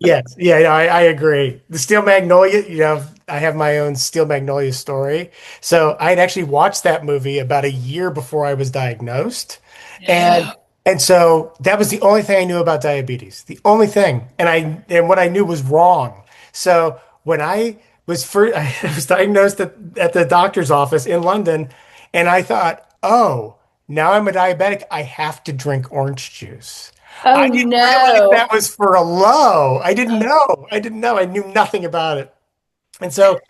Yes, yeah, yeah, I agree. The Steel Magnolia, I have my own Steel Magnolia story. So I had actually watched that movie about a year before I was diagnosed. And No. and so that was the only thing I knew about diabetes. The only thing. And what I knew was wrong. So when I was first I was diagnosed at the doctor's office in London, and I thought, oh, now I'm a diabetic, I have to drink orange juice. I Oh didn't realize no. that was for a low. I didn't know. I didn't know. I knew nothing about it. And so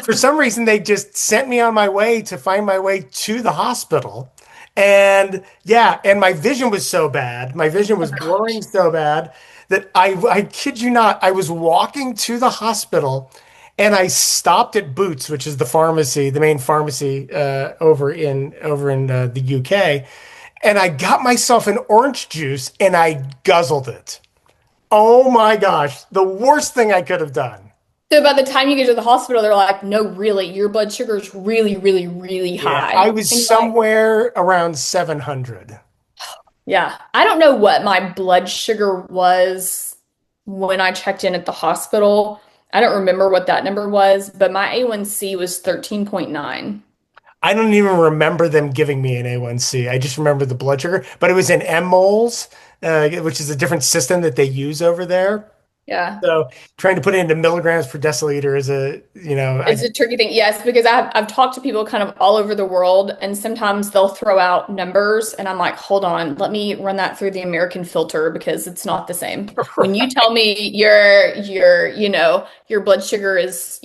for some reason, they just sent me on my way to find my way to the hospital. And yeah, and my vision was so bad. My vision Oh was blurring gosh. so bad that I kid you not, I was walking to the hospital and I stopped at Boots, which is the pharmacy, the main pharmacy over in the UK. And I got myself an orange juice and I guzzled it. Oh my gosh, the worst thing I could have done. So by the time you get to the hospital, they're like, no, really, your blood sugar is really, really, really Yeah, high. I was And you're like, somewhere around 700. yeah, I don't know what my blood sugar was when I checked in at the hospital. I don't remember what that number was, but my A1C was 13.9. I don't even remember them giving me an A1C. I just remember the blood sugar, but it was in mmols, which is a different system that they use over there. Yeah. So trying to put it into milligrams per deciliter is It's a tricky thing. Yes, because I've talked to people kind of all over the world, and sometimes they'll throw out numbers, and I'm like, hold on, let me run that through the American filter because it's not the same. When you tell me your blood sugar is,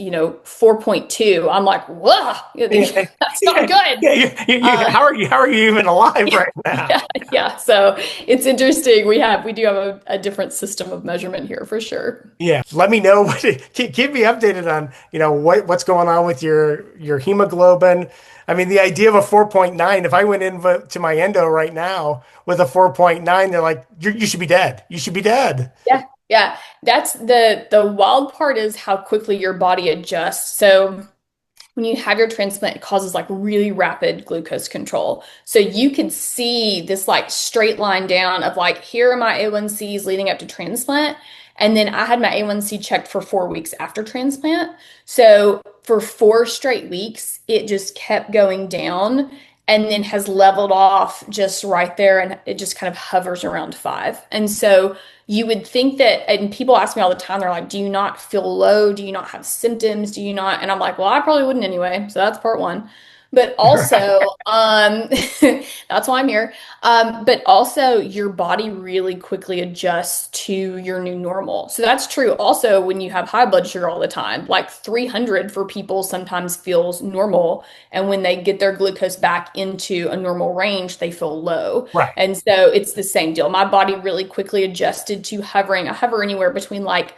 4.2, I'm like, whoa, Yeah, that's not yeah, good. yeah. Uh, How are you even alive yeah, right now? yeah, yeah. So it's interesting. We do have a different system of measurement here for sure. Yeah, let me know keep me updated on, what's going on with your hemoglobin. I mean, the idea of a 4.9, if I went in to my endo right now with a 4.9, they're like, you should be dead. You should be dead. Yeah, yeah. That's the wild part is how quickly your body adjusts. So when you have your transplant, it causes like really rapid glucose control. So you could see this like straight line down of like, here are my A1Cs leading up to transplant. And then I had my A1C checked for 4 weeks after transplant. So for 4 straight weeks, it just kept going down and then has leveled off just right there. And it just kind of hovers around 5. And so you would think that, and people ask me all the time, they're like, do you not feel low? Do you not have symptoms? Do you not? And I'm like, well, I probably wouldn't anyway. So that's part one. But Right. also, that's why I'm here. But also, your body really quickly adjusts to your new normal. So that's true. Also, when you have high blood sugar all the time, like 300 for people sometimes feels normal. And when they get their glucose back into a normal range, they feel low. Right. And so it's the same deal. My body really quickly adjusted to hovering. I hover anywhere between like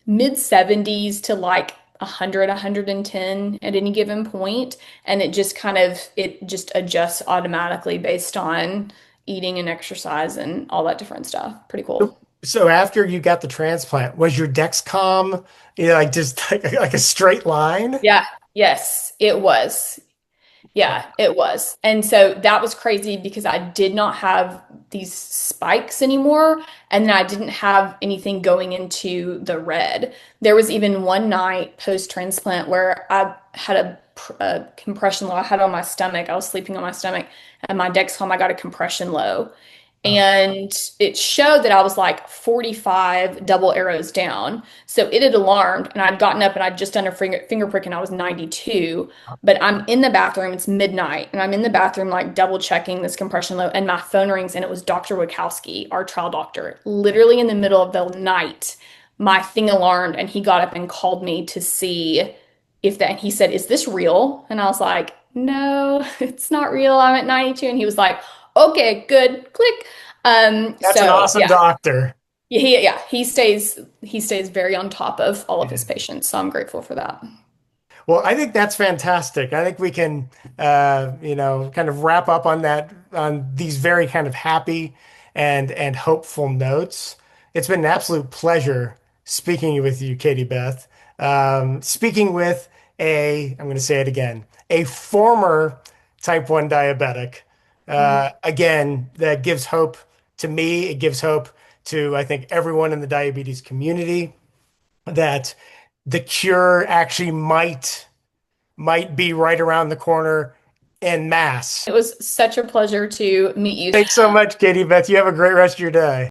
mid 70s to like 100, 110 at any given point, and it just adjusts automatically based on eating and exercise and all that different stuff. Pretty cool. So after you got the transplant, was your Dexcom, like just like a straight line? Yeah, yes, it was. Yeah, it was. And so that was crazy because I did not have these spikes anymore. And then I didn't have anything going into the red. There was even one night post-transplant where I had a compression low I had on my stomach. I was sleeping on my stomach, and my Dexcom, I got a compression low. Oh, And it showed that I was like 45 double arrows down. So it had alarmed, and I'd gotten up and I'd just done a finger prick and I was 92. But I'm in the bathroom, it's midnight, and I'm in the bathroom like double checking this compression low, and my phone rings, and it was Dr. Wachowski, our trial doctor. Literally in the middle of the night, my thing alarmed, and he got up and called me to see if that, and he said, "Is this real?" And I was like, "No, it's not real. I'm at 92." And he was like, "Okay, good." Click. that's an So awesome yeah, doctor. he stays very on top of all of Yeah. his patients. So I'm grateful for that. Well, I think that's fantastic. I think we can, kind of wrap up on these very kind of happy and hopeful notes. It's been an absolute pleasure speaking with you, Katie Beth. Speaking with I'm going to say it again, a former type 1 diabetic. Mhm. Again, that gives hope to me. It gives hope to, I think, everyone in the diabetes community that the cure actually might be right around the corner en masse. It was such a pleasure to meet you. Thanks so much, Katie Beth. You have a great rest of your day.